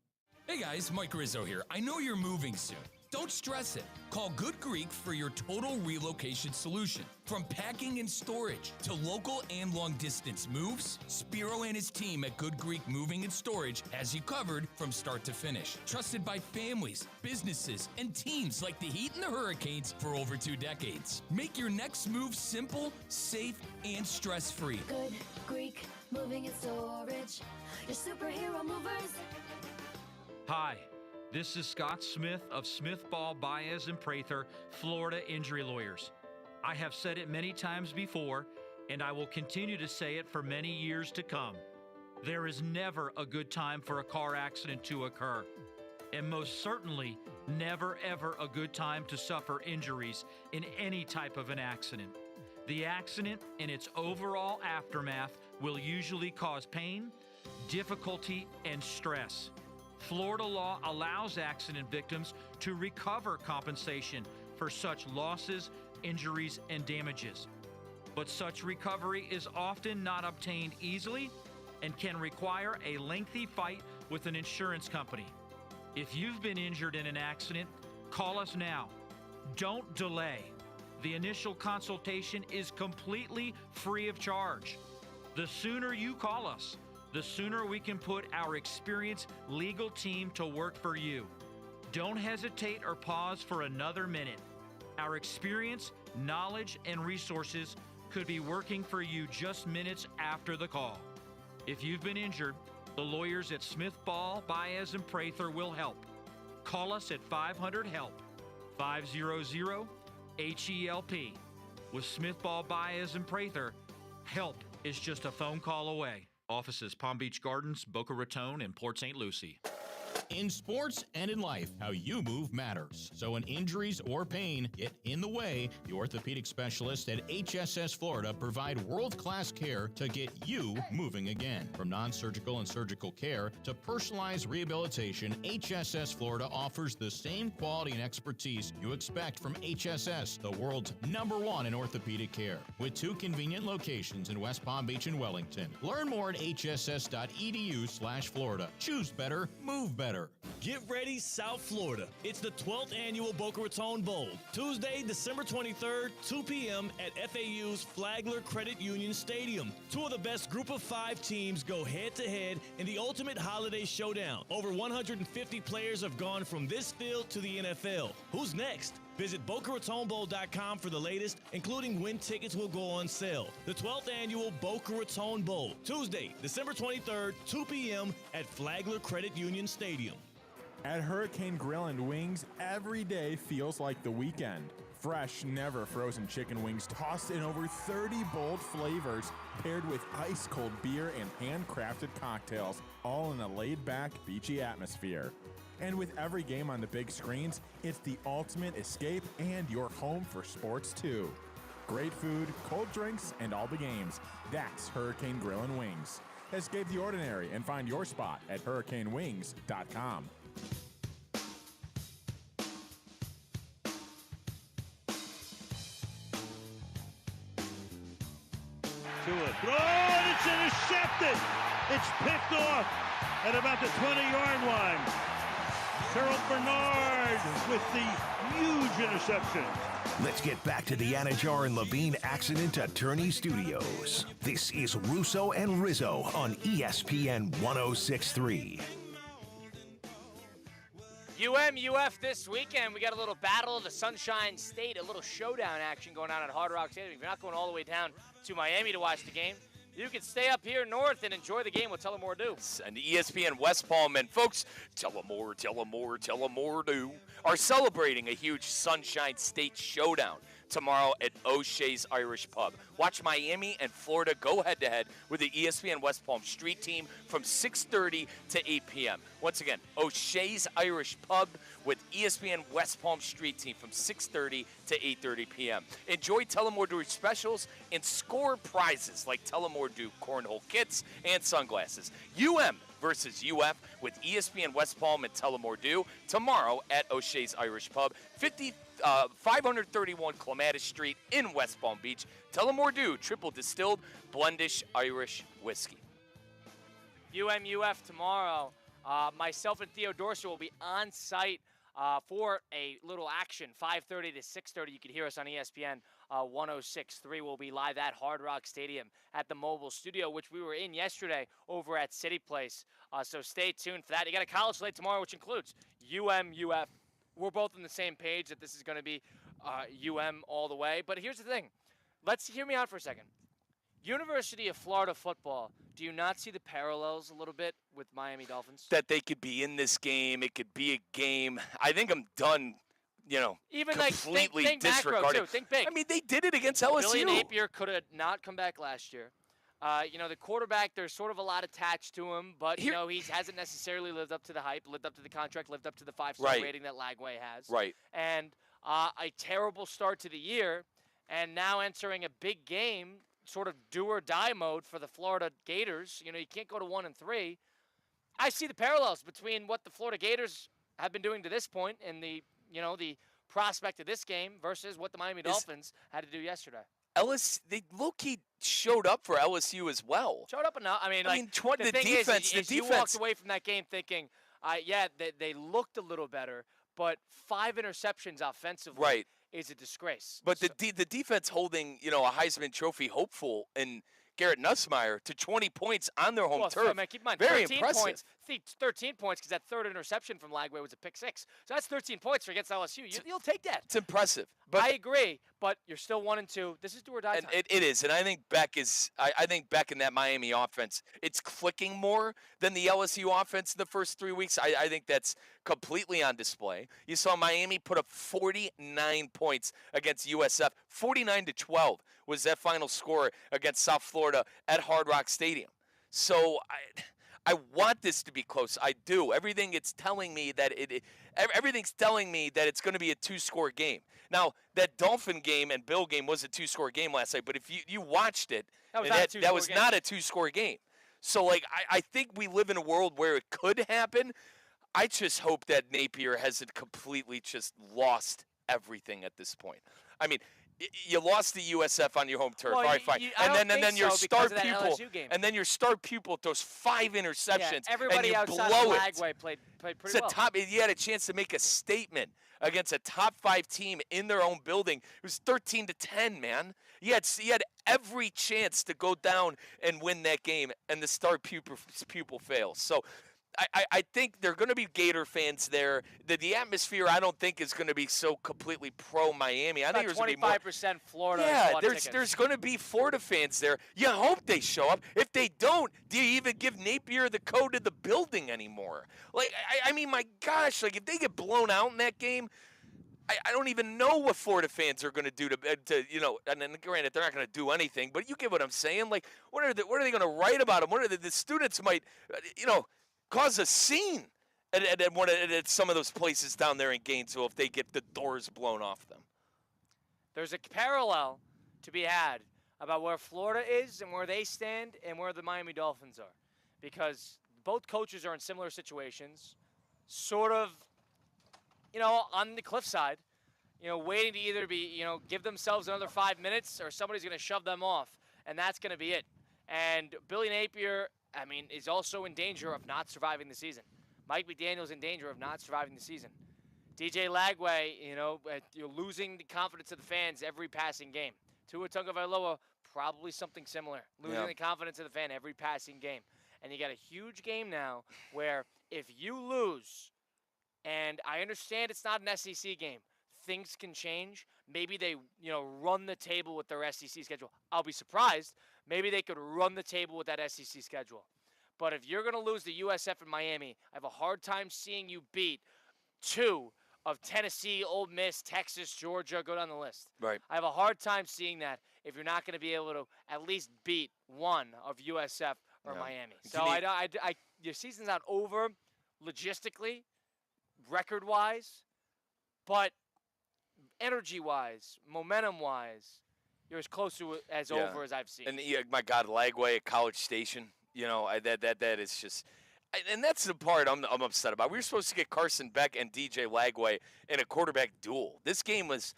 Hey guys, Mike Rizzo here. I know you're moving soon. Don't stress it. Call Good Greek for your total relocation solution. From packing and storage to local and long-distance moves, Spiro and his team at Good Greek Moving and Storage has you covered from start to finish. Trusted by families, businesses, and teams like the Heat and the Hurricanes for over 2 decades. Make your next move simple, safe, and stress-free. Good Greek Moving and Storage. Your superhero movers. Hi. This is Scott Smith of Smith, Ball, Baez, and Prather, Florida Injury Lawyers. I have said it many times before, and I will continue to say it for many years to come. There is never a good time for a car accident to occur, and most certainly never ever a good time to suffer injuries in any type of an accident. The accident and its overall aftermath will usually cause pain, difficulty, and stress. Florida law allows accident victims to recover compensation for such losses, injuries, and damages. But such recovery is often not obtained easily and can require a lengthy fight with an insurance company. If you've been injured in an accident, call us now. Don't delay. The initial consultation is completely free of charge. The sooner you call us, the sooner we can put our experienced legal team to work for you. Don't hesitate or pause for another minute. Our experience, knowledge, and resources could be working for you just minutes after the call. If you've been injured, the lawyers at Smith, Ball, Baez, and Prather will help. Call us at 500-HELP, 500-HELP. With Smith, Ball, Baez, and Prather, help is just a phone call away. Offices Palm Beach Gardens, Boca Raton, and Port St. Lucie. In sports and in life, how you move matters. So when injuries or pain get in the way, the orthopedic specialists at HSS Florida provide world-class care to get you moving again. From non-surgical and surgical care to personalized rehabilitation, HSS Florida offers the same quality and expertise you expect from HSS, the world's #1 in orthopedic care. With 2 convenient locations in West Palm Beach and Wellington. Learn more at hss.edu/Florida. Choose better, move better. Get ready, South Florida. It's the 12th annual Boca Raton Bowl. Tuesday, December 23rd, 2 p.m. at FAU's Flagler Credit Union Stadium. 2 of the best Group of 5 teams go head-to-head in the ultimate holiday showdown. Over 150 players have gone from this field to the NFL. Who's next? Visit BocaRatonBowl.com for the latest, including when tickets will go on sale. The 12th annual Boca Raton Bowl, Tuesday, December 23rd, 2 p.m. at Flagler Credit Union Stadium. At Hurricane Grill and Wings, every day feels like the weekend. Fresh, never frozen chicken wings tossed in over 30 bold flavors, paired with ice-cold beer and handcrafted cocktails, all in a laid-back, beachy atmosphere. And with every game on the big screens, it's the ultimate escape and your home for sports too. Great food, cold drinks, and all the games. That's Hurricane Grill and Wings. Escape the ordinary and find your spot at hurricanewings.com. To it. Oh, and it's intercepted. It's picked off at about the 20-yard line. Terrell Bernard with the huge interception. Let's get back to the Anajar and Levine Accident Attorney Studios. This is Russo and Rizzo on ESPN 106.3. UF this weekend. We got a little battle of the Sunshine State, a little showdown action going on at Hard Rock Stadium. If you're not going all the way down to Miami to watch the game, you can stay up here north and enjoy the game with Tullamore Dew. And ESPN West Palm and folks, Tullamore Dew are celebrating a huge Sunshine State showdown tomorrow at O'Shea's Irish Pub. Watch Miami and Florida go head-to-head with the ESPN West Palm Street team from 6:30 to 8 p.m. Once again, O'Shea's Irish Pub with ESPN West Palm Street team from 6:30 to 8:30 p.m. Enjoy Tullamore Dew specials and score prizes like Tullamore Dew cornhole kits and sunglasses. Versus UF with ESPN West Palm and Tullamore Dew tomorrow at O'Shea's Irish Pub, 531 Clematis Street in West Palm Beach. Tullamore Dew, triple distilled, blendish Irish whiskey. UF tomorrow. Myself and Theo Dorser will be on site for a little action, 5:30 to 6:30. You can hear us on ESPN 106.3. We'll be live at Hard Rock Stadium at the mobile studio, which we were in yesterday over at City Place. So stay tuned for that. You got a college slate tomorrow, which includes UF. We're both on the same page that this is going to be all the way. But here's the thing. Let's hear me out for a second. University of Florida football, do you not see the parallels a little bit with Miami Dolphins? That they could be in this game. It could be a game. I think I'm done, Even completely think disregarding. macro, too. Think big. I mean, they did it against LSU. Billy Napier could have not come back last year. The quarterback, there's sort of a lot attached to him, but, he hasn't necessarily lived up to the hype, lived up to the contract, lived up to the 5-star rating that Lagway has. Right. And a terrible start to the year, and now entering a big game, sort of do-or-die mode for the Florida Gators. You can't go to 1-3. I see the parallels between what the Florida Gators have been doing to this point and the prospect of this game versus what the Miami Dolphins had to do yesterday. They low-key showed up for LSU as well. Showed up enough. The defense. You walked away from that game thinking, they looked a little better, but 5 interceptions offensively is a disgrace. But the defense holding, a Heisman Trophy hopeful and Garrett Nussmeier to 20 points on their home turf. Keep in mind, very 13 impressive. Points, 13 points because that third interception from Lagway was a pick 6. So that's 13 points against LSU. You'll take that. It's impressive. But I agree, but you're still 1-2. This is do or die time. It is, and I think Beck is. I think Beck in that Miami offense, it's clicking more than the LSU offense in the first 3 weeks. I think that's completely on display. You saw Miami put up 49 points against USF. 49-12 was that final score against South Florida at Hard Rock Stadium. So I want this to be close. I do. Everything's telling me that it's going to be a 2-score game. Now, that Dolphin game and Bill game was a 2-score game last night, but if you watched it, that was not a 2-score game. So, I think we live in a world where it could happen. I just hope that Napier hasn't completely just lost everything at this point. I mean, you lost the USF on your home turf. All right, fine. And then your star pupil throws 5 interceptions. Everybody and you outside blow of Lagway played pretty well. You had a chance to make a statement against a top 5 team in their own building. It was 13-10, man. You had every chance to go down and win that game, and the star pupil fails. So I think there are going to be Gator fans there. The atmosphere, I don't think, is going to be so completely pro-Miami. I think there's going to be more. 25% Florida. Yeah, there's going to be Florida fans there. You hope they show up. If they don't, do you even give Napier the code to the building anymore? I mean, my gosh, if they get blown out in that game, I don't even know what Florida fans are going to do to and then granted, they're not going to do anything, but you get what I'm saying. What are they going to write about them? What are the students might, cause a scene at some of those places down there in Gainesville if they get the doors blown off them. There's a parallel to be had about where Florida is and where they stand and where the Miami Dolphins are, because both coaches are in similar situations, sort of, on the cliffside, waiting to either be, give themselves another 5 minutes or somebody's going to shove them off, and that's going to be it. And Billy Napier, is also in danger of not surviving the season. Mike McDaniel's in danger of not surviving the season. DJ Lagway, you're losing the confidence of the fans every passing game. Tua Tagovailoa, probably something similar. Losing the confidence of the fan every passing game. And you got a huge game now where if you lose, and I understand it's not an SEC game, things can change. Maybe they, run the table with their SEC schedule. I'll be surprised. Maybe they could run the table with that SEC schedule. But if you're going to lose the USF in Miami, I have a hard time seeing you beat 2 of Tennessee, Ole Miss, Texas, Georgia, go down the list. Right. I have a hard time seeing that if you're not going to be able to at least beat 1 of USF or Miami. So your season's not over logistically, record-wise, but energy-wise, momentum-wise, you're as close to as over as I've seen. And my God, Lagway at College Station, that is just. And that's the part I'm upset about. We were supposed to get Carson Beck and DJ Lagway in a quarterback duel. This game was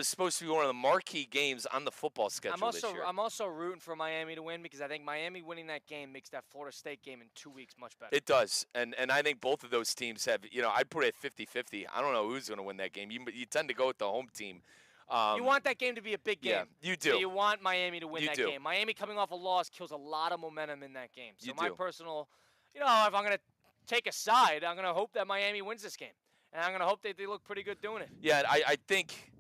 supposed to be one of the marquee games on the football schedule this year. I'm also rooting for Miami to win because I think Miami winning that game makes that Florida State game in 2 weeks much better. It does. And I think both of those teams have, I'd put it at 50-50. I don't know who's going to win that game. You tend to go with the home team. You want that game to be a big game. Yeah, you do. So you want Miami to win that do. game. Miami coming off a loss kills a lot of momentum in that game. So You my do. personal, if I'm going to take a side, I'm going to hope that Miami wins this game. And I'm going to hope that they look pretty good doing it. Yeah, I think,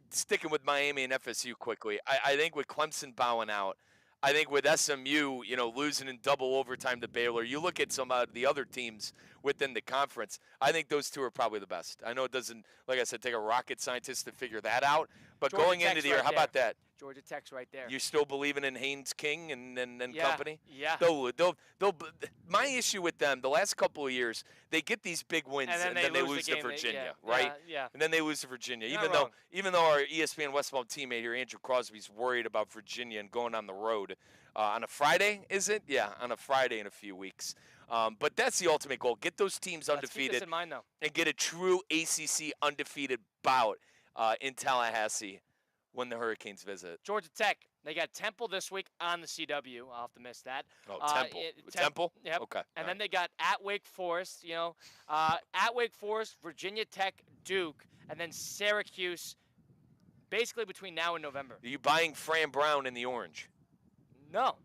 sticking with Miami and FSU quickly, I think with Clemson bowing out, I think with SMU, losing in double overtime to Baylor, you look at some of the other teams within the conference, I think those two are probably the best. I know it doesn't, like I said, take a rocket scientist to figure that out, but Georgia going into Tech's the year, right how about there. that? Georgia Tech's right there. You still believing in Haynes King and company? Yeah. They'll. My issue with them, the last couple of years, they get these big wins and then they lose to Virginia, right? Yeah. And then they lose to Virginia. You're Even though our ESPN West Palm teammate here, Andrew Crosby's worried about Virginia and going on the road on a Friday, is it? Yeah, on a Friday in a few weeks. But that's the ultimate goal. Get those teams undefeated. Keep this in mind, though. And get a true ACC undefeated bout in Tallahassee when the Hurricanes visit. Georgia Tech, they got Temple this week on the CW. I'll have to miss that. Oh, Temple. Temple? Yep. Okay. And then they got at Wake Forest, at Wake Forest, Virginia Tech, Duke, and then Syracuse, basically between now and November. Are you buying Fran Brown in the orange? No.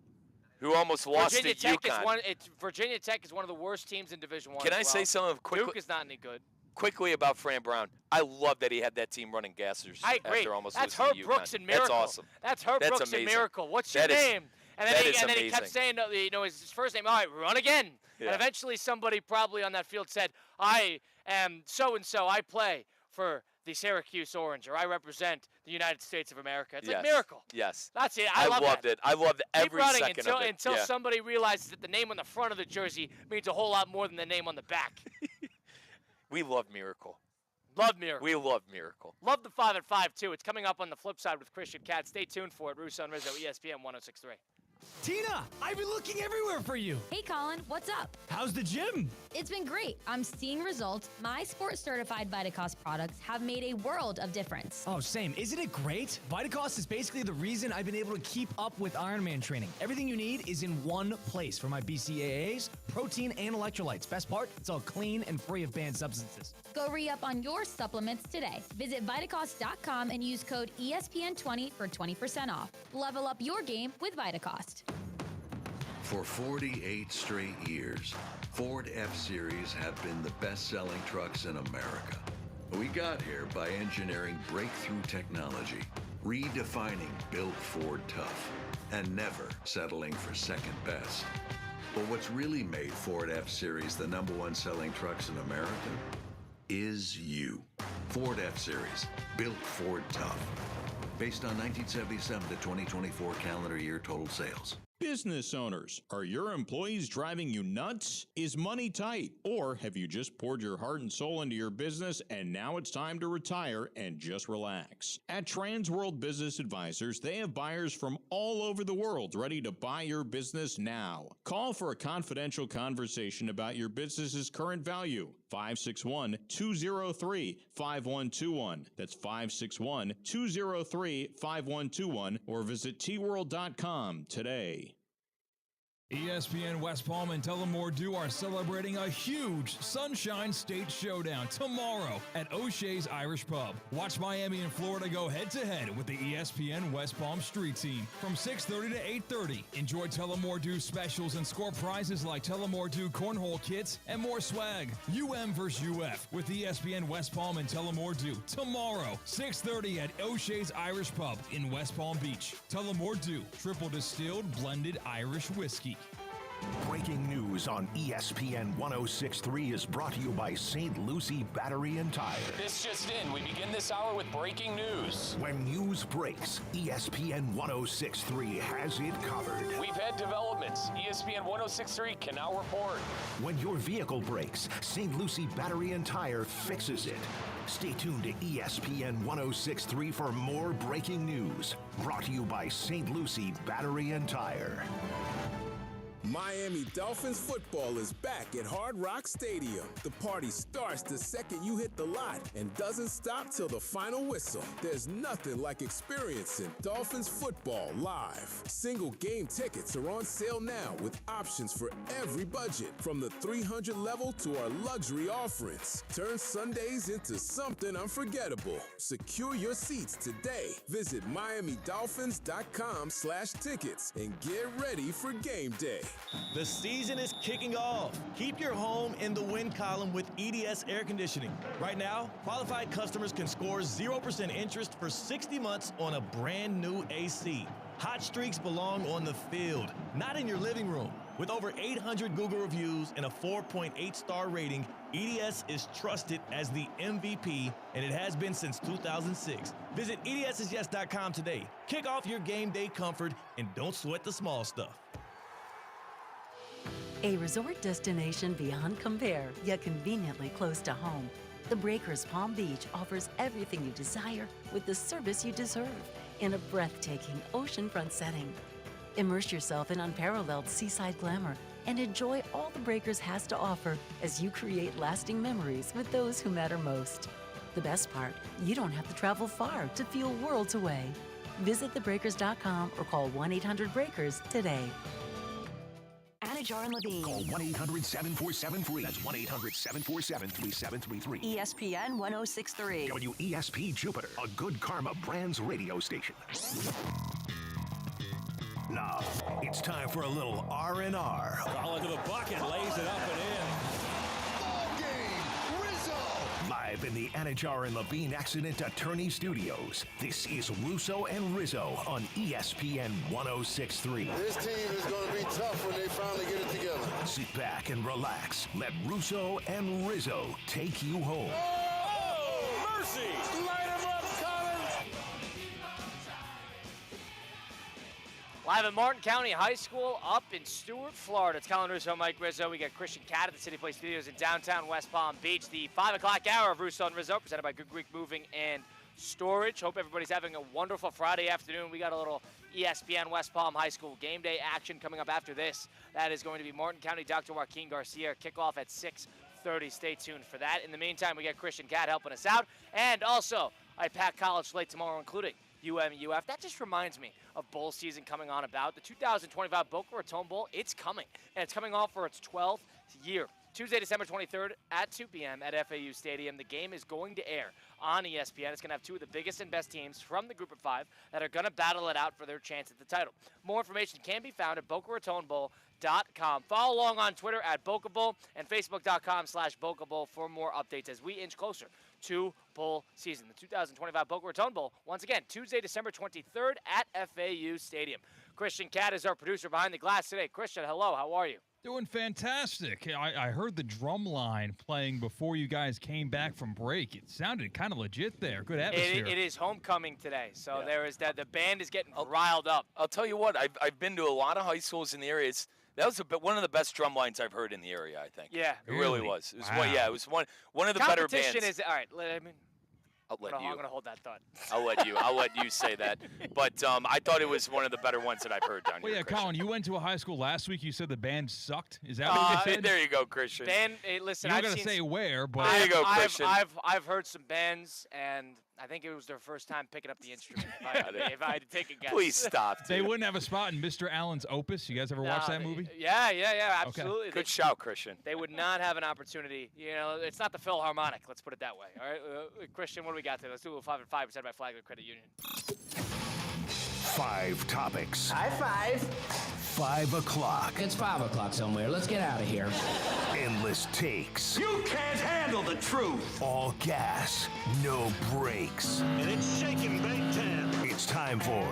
Who almost lost Virginia to Tech UConn. Virginia Tech is one of the worst teams in Division I. Can I say something quickly? Duke is not any good. Quickly about Fran Brown. I love that he had that team running gassers. I agree. After almost That's losing Herb to Brooks UConn. and Miracle. That's awesome. That's Herb Brooks amazing. and Miracle. What's your That is- name? And then, he kept saying, his first name, all right, run again. Yeah. And eventually somebody probably on that field said, I am so-and-so. I play for the Syracuse Orange, or I represent the United States of America. It's like Miracle. Yes. That's it. I love loved that. it. I loved Keep every running second of it. until Yeah. somebody realizes that the name on the front of the jersey means a whole lot more than the name on the back. We love Miracle. Love Miracle. We love Miracle. Love the 5 at 5, too. It's coming up on the flip side with Christian Katz. Stay tuned for it. Russo and Rizzo, ESPN 106.3. Tina, I've been looking everywhere for you. Hey, Colin, what's up? How's the gym? It's been great. I'm seeing results. My sports-certified Vitacost products have made a world of difference. Oh, same. Isn't it great? Vitacost is basically the reason I've been able to keep up with Ironman training. Everything you need is in one place for my BCAAs, protein, and electrolytes. Best part, it's all clean and free of banned substances. Go re-up on your supplements today. Visit Vitacost.com and use code ESPN20 for 20% off. Level up your game with Vitacost. For 48 straight years, Ford F-Series have been the best-selling trucks in America. We got here by engineering breakthrough technology, redefining Built Ford Tough, and never settling for second best. But what's really made Ford F-Series the #1 selling trucks in America is you. Ford F-Series, Built Ford Tough. Based on 1977 to 2024 calendar year total sales. Business owners, are your employees driving you nuts? Is money tight? Or have you just poured your heart and soul into your business and now it's time to retire and just relax? At Transworld Business Advisors, they have buyers from all over the world ready to buy your business now. Call for a confidential conversation about your business's current value. 561-203-5121. That's 561-203-5121 or visit tworld.com today. ESPN West Palm and Tullamore are celebrating a huge Sunshine State Showdown tomorrow at O'Shea's Irish Pub. Watch Miami and Florida go head-to-head with the ESPN West Palm Street Team from 6:30 to 8:30. Enjoy Tullamore specials and score prizes like Tullamore cornhole kits and more swag. UM vs. UF with ESPN West Palm and Tullamore tomorrow, 6:30 at O'Shea's Irish Pub in West Palm Beach. Tullamore triple distilled blended Irish whiskey. Breaking news on ESPN 106.3 is brought to you by St. Lucie Battery and Tire. This just in, we begin this hour with breaking news. When news breaks, ESPN 106.3 has it covered. We've had developments. ESPN 106.3 can now report. When your vehicle breaks, St. Lucie Battery and Tire fixes it. Stay tuned to ESPN 106.3 for more breaking news. Brought to you by St. Lucie Battery and Tire. Miami Dolphins football is back at Hard Rock Stadium. The party starts the second you hit the lot and doesn't stop till the final whistle. There's nothing like experiencing Dolphins football live. Single game tickets are on sale now with options for every budget, from the 300 level to our luxury offerings. Turn Sundays into something unforgettable. Secure your seats today. Visit MiamiDolphins.com/tickets and get ready for game day. The season is kicking off. Keep your home in the win column with EDS Air Conditioning. Right now, qualified customers can score 0% interest for 60 months on a brand new AC. Hot streaks belong on the field, not in your living room. With over 800 Google reviews and a 4.8-star rating, EDS is trusted as the MVP, and it has been since 2006. Visit EDSIsYes.com today. Kick off your game day comfort and don't sweat the small stuff. A resort destination beyond compare, yet conveniently close to home. The Breakers Palm Beach offers everything you desire with the service you deserve in a breathtaking oceanfront setting. Immerse yourself in unparalleled seaside glamour and enjoy all the Breakers has to offer as you create lasting memories with those who matter most. The best part, you don't have to travel far to feel worlds away. Visit thebreakers.com or call 1-800-BREAKERS today. Anajar and Levine. Call 1-800-7473. That's 1-800-747-3733. ESPN 1063. WESP Jupiter, a Good Karma Brands radio station. Now, it's time for a little R&R. All into the bucket, lays it up and in. Ball game, Rizzo! Live in the Anajar and Levine Accident Attorney Studios, this is Russo and Rizzo on ESPN 1063. This team is going to be tough when they finally get it together. Sit back and relax. Let Russo and Rizzo take you home. Oh, mercy! Light him up, Colin! Live at Martin County High School up in Stuart, Florida. It's Colin Russo, Mike Rizzo. We got Christian Cat at the City Place Studios in downtown West Palm Beach. The 5 o'clock hour of Russo and Rizzo, presented by Good Greek Moving and Storage. Hope everybody's having a wonderful Friday afternoon. We got a little ESPN West Palm High School game day action coming up after this. That is going to be Martin County Dr. Joaquin Garcia. Kickoff at 6:30. Stay tuned for that. In the meantime, we got Christian Cat helping us out. And also, I pack college slate tomorrow, including UF. That just reminds me of bowl season coming on about. The 2025 Boca Raton Bowl, it's coming. And it's coming off for its 12th year. Tuesday, December 23rd at 2 p.m. at FAU Stadium. The game is going to air on ESPN. It's going to have two of the biggest and best teams from the group of five that are going to battle it out for their chance at the title. More information can be found at BocaRatonBowl.com. Follow along on Twitter at Boca Bowl and Facebook.com/Boca Bowl for more updates as we inch closer to bowl season. The 2025 Boca Raton Bowl, once again, Tuesday, December 23rd at FAU Stadium. Christian Cat is our producer behind the glass today. Christian, hello. How are you? Doing fantastic. I heard the drum line playing before you guys came back from break. It sounded kind of legit there. Good atmosphere. It is homecoming today, so there is that. The band is getting riled up. I'll tell you what, I've been to a lot of high schools in the area. That was one of the best drum lines I've heard in the area, I think. Yeah. It really was. It was Wow. it was one of the better bands. Competition is, all right, I'll let you. I'm going to hold that thought. I'll let you say that. But I thought it was one of the better ones that I've heard down Well, here. yeah, Christian. Colin, you went to a high school last week. You said the band sucked. Is that what you said? There you go, Christian. Band, listen, You're I've not going to seen say where, but There you go, Christian. I've heard some bands, and I think it was their first time picking up the instrument. If I had to take a guess. Please stop. they dude. wouldn't have a spot in Mr. Allen's Opus. You guys ever watch that movie? Yeah, absolutely. Okay. Good shout, Christian. They would not have an opportunity. You know, it's not the Philharmonic. Let's put it that way. All right, Christian, what do we got today? Let's do a 5 and 5 presented by Flagler Credit Union. 5 topics. High five. 5 o'clock. It's 5 o'clock somewhere. Let's get out of here. Endless takes. You can't handle the truth. All gas, no brakes. And it's shaking Big Ten. It's time for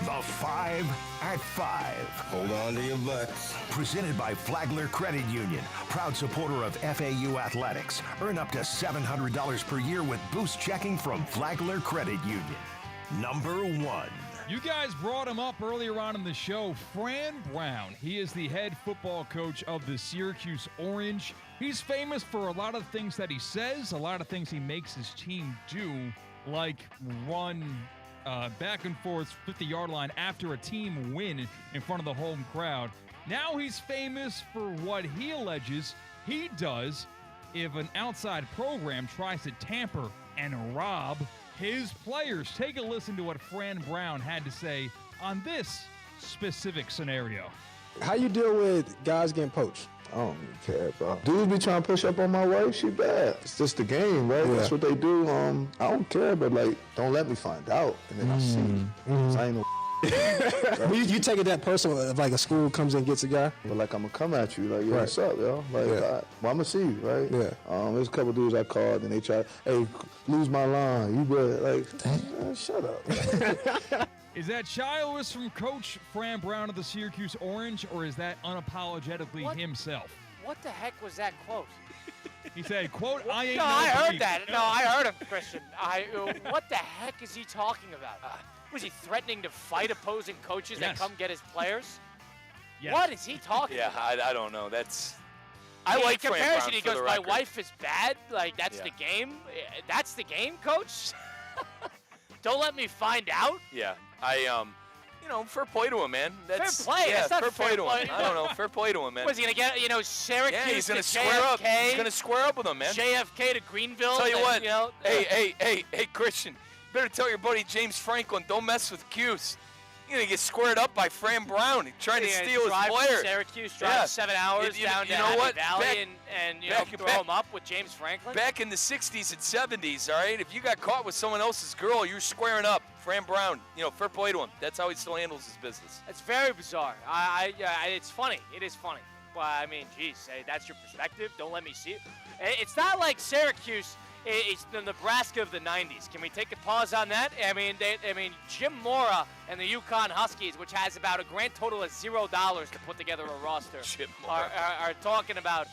the 5 at 5. Hold on to your butts. Presented by Flagler Credit Union, proud supporter of FAU athletics. Earn up to $700 per year with boost checking from Flagler Credit Union. Number 1. You guys brought him up earlier on in the show, Fran Brown. He is the head football coach of the Syracuse Orange. He's famous for a lot of things that he says, a lot of things he makes his team do, like run back and forth 50-yard line after a team win in front of the home crowd. Now he's famous for what he alleges he does if an outside program tries to tamper and rob his players. Take a listen to what Fran Brown had to say on this specific scenario. How you deal with guys getting poached? I don't even care, bro. Dudes be trying to push up on my wife, she bad. It's just the game, right? Yeah. That's what they do. I don't care, but like, don't let me find out, and then I see. 'Cause I ain't no you take it that personal if like a school comes and gets a guy? But like, I'm gonna come at you, like, yo, what's up, yo? Like, well, I'm gonna see you, right? Yeah. There's a couple dudes I called, and they tried, hey, lose my line. You better, like, man, shut up. Is that childless from Coach Fran Brown of the Syracuse Orange, or is that unapologetically himself? What the heck was that quote? He said, quote, I ain't no, no I heard creep. that. No, I heard him, Christian. What the heck is he talking about? Was he threatening to fight opposing coaches that come get his players? Yes. What is he talking about? I don't know. I like Fran Brown. He goes, my wife is bad. Like, that's the game? That's the game, coach? Don't let me find out? Yeah. Fair play to him, man. Fair play? Yeah, that's not fair play to play. him. I don't know. Fair play to him, man. Was he going to get, Syracuse Yeah, he's going to square up. He's going to square up with him, man. JFK to Greenville. Tell you what. Hey, Christian. Better tell your buddy James Franklin, don't mess with Cuse. You're going to get squared up by Fran Brown trying to steal his player. Syracuse, drive 7 hours down to Happy Valley and throw him up with James Franklin? Back in the 60s and 70s, all right, if you got caught with someone else's girl, you're squaring up. Fran Brown, fair play to him. That's how he still handles his business. It's very bizarre. It's funny. It is funny. Well, I mean, geez, that's your perspective. Don't let me see it. It's not like Syracuse. It's the Nebraska of the 90s. Can we take a pause on that? I mean, Jim Mora and the UConn Huskies, which has about a grand total of $0 to put together a roster, are talking about,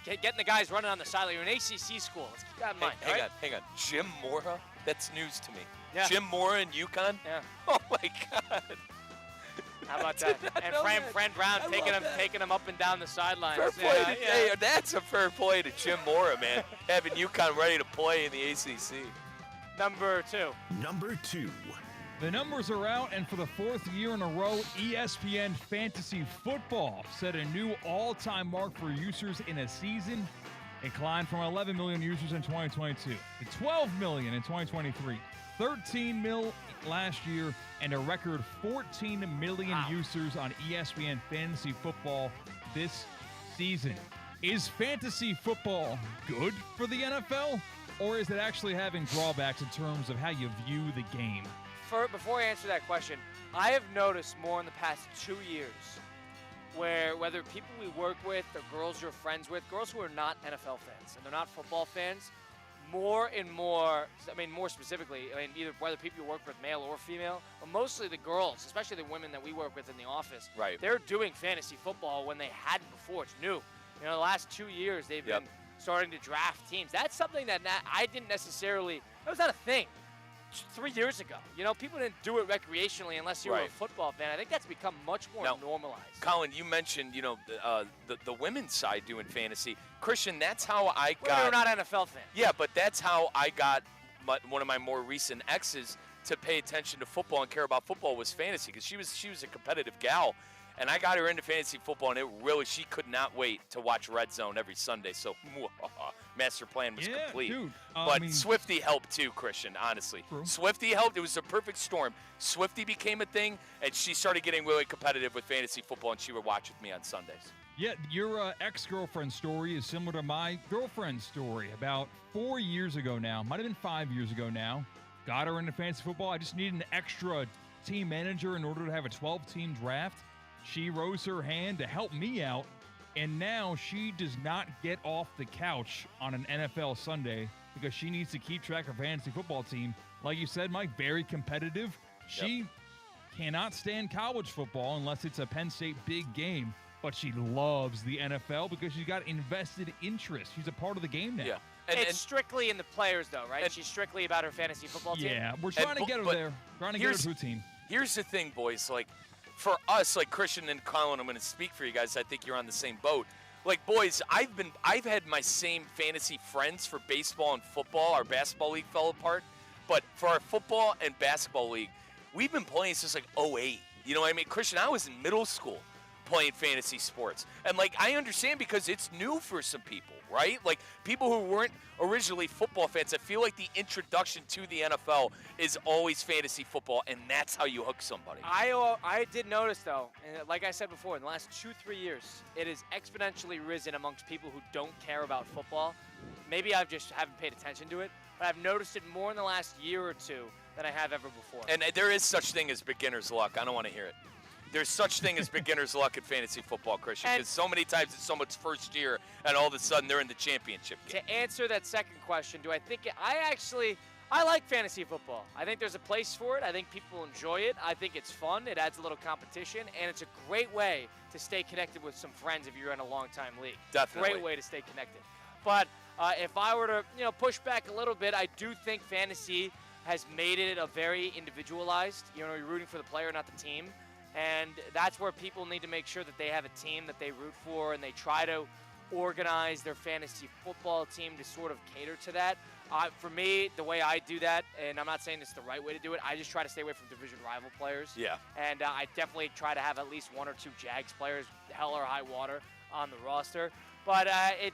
getting the guys running on the sideline. You're an ACC school. Let's keep that in mind. Hang on. Jim Mora? That's news to me. Yeah. Jim Mora and UConn? Yeah. Oh, my God. How about that? And Fran Brown taking him up and down the sidelines. Fair play. Hey, that's a fair play to Jim Mora, man. Having UConn ready to play in the ACC. Number 2. Number 2. The numbers are out, and for the 4th year in a row, ESPN Fantasy Football set a new all-time mark for users in a season. It climbed from 11 million users in 2022 to 12 million in 2023, 13 mil last year, and a record 14 million users on ESPN Fantasy Football this season. Is fantasy football good for the NFL, or is it actually having drawbacks in terms of how you view the game? Before I answer that question, I have noticed more in the past 2 years where whether people we work with or girls you're friends with, girls who are not NFL fans and they're not football fans, more and more, more specifically, either whether people you work with, male or female, but mostly the girls, especially the women that we work with in the office, they're doing fantasy football when they hadn't before. It's new. The last 2 years they've been starting to draft teams. That's something that I didn't necessarily, that was not a thing 3 years ago. People didn't do it recreationally unless you were a football fan. I think that's become much more normalized. Colin, you mentioned, the women's side doing fantasy. Christian, that's how I got. We're not NFL fans. Yeah, but that's how I got one of my more recent exes to pay attention to football and care about football was fantasy, because she was a competitive gal. And I got her into fantasy football, and she could not wait to watch Red Zone every Sunday. So, master plan was complete. Dude, but Swifty helped too, Christian, honestly. True. Swifty helped. It was a perfect storm. Swifty became a thing, and she started getting really competitive with fantasy football, and she would watch with me on Sundays. Yeah, your ex-girlfriend story is similar to my girlfriend's story. About 4 years ago now, might have been 5 years ago now, got her into fantasy football. I just needed an extra team manager in order to have a 12-team draft. She rose her hand to help me out, and now she does not get off the couch on an NFL Sunday because she needs to keep track of her fantasy football team. Like you said, Mike, very competitive. She cannot stand college football unless it's a Penn State big game, but she loves the NFL because she's got invested interest. She's a part of the game now. Yeah. It's strictly in the players, though, right? She's strictly about her fantasy football team? Yeah, we're trying to get her there. Trying to get her to a team. Here's the thing, boys. For us, Christian and Colin, I'm going to speak for you guys. I think you're on the same boat. Boys, I've had my same fantasy friends for baseball and football. Our basketball league fell apart, but for our football and basketball league, we've been playing since 08. You know what I mean? Christian, I was in middle school playing fantasy sports. And, like, I understand because it's new for some people, right? Like, people who weren't originally football fans, I feel like the introduction to the NFL is always fantasy football, and that's how you hook somebody. I did notice, though, and like I said before, in the last 2-3 years, it has exponentially risen amongst people who don't care about football. Maybe I just haven't paid attention to it, but I've noticed it more in the last year or two than I have ever before. And there is such thing as beginner's luck. I don't want to hear it. There's such thing as beginner's luck in fantasy football, Christian, because so many times it's someone's first year, and all of a sudden they're in the championship game. To answer that second question, do I think I like fantasy football. I think there's a place for it. I think people enjoy it. I think it's fun. It adds a little competition, and it's a great way to stay connected with some friends if you're in a long-time league. Definitely. Great way to stay connected. But if I were to, push back a little bit, I do think fantasy has made it a very individualized. You're rooting for the player, not the team. And that's where people need to make sure that they have a team that they root for, and they try to organize their fantasy football team to sort of cater to that. For me, the way I do that, and I'm not saying it's the right way to do it, I just try to stay away from division rival players. Yeah. And I definitely try to have at least 1 or 2 Jags players, hell or high water, on the roster. But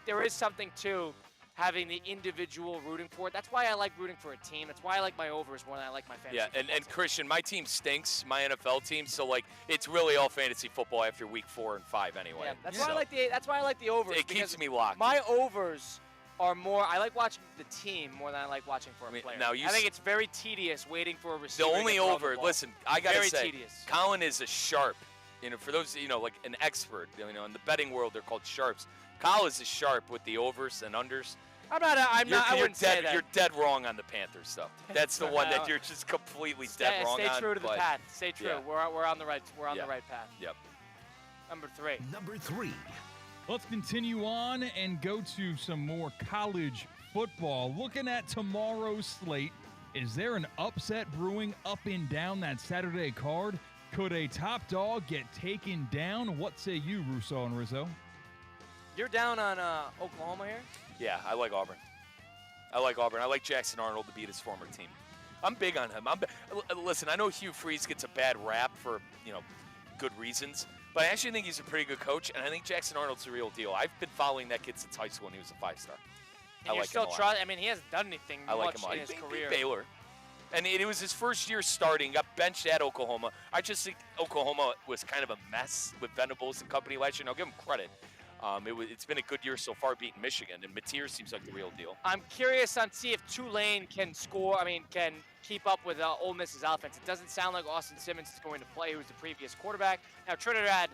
there is something to having the individual rooting for it. That's why I like rooting for a team. That's why I like my overs more than I like my fantasy football team. Christian, my team stinks, my NFL team, so like it's really all fantasy football after week 4 and 5 anyway. Yeah, that's why I like the overs. It keeps me locked. My overs are more. I like watching the team more than I like watching for a player. I think it's very tedious waiting for a receiver. The only over. Listen, I gotta say, very tedious. Colin is a sharp. For those like an expert, in the betting world, they're called sharps. Colin is a sharp with the overs and unders. I wouldn't say that. You're dead wrong on the Panthers stuff. That's the one that you're just completely dead wrong on. Stay true to the path. Stay true. Yeah. We're on the right. We're on the right path. Yep. Number 3. Number 3. Let's continue on and go to some more college football. Looking at tomorrow's slate, is there an upset brewing up and down that Saturday card? Could a top dog get taken down? What say you, Russo and Rizzo? You're down on Oklahoma here? Yeah, I like Auburn. I like Jackson Arnold to beat his former team. I'm big on him. Listen, I know Hugh Freeze gets a bad rap for, good reasons, but I actually think he's a pretty good coach, and I think Jackson Arnold's the real deal. I've been following that kid since high school, and he was a 5-star. And you're still trying. I mean, he hasn't done anything much in his career. Beat Baylor. And it was his first year starting, got benched at Oklahoma. I just think Oklahoma was kind of a mess with Venables and company last year, and I'll give him credit. It's been a good year so far beating Michigan, and Mateer seems like the real deal. I'm curious on see if Tulane can can keep up with Ole Miss's offense. It doesn't sound like Austin Simmons is going to play, who was the previous quarterback. Now, Trinidad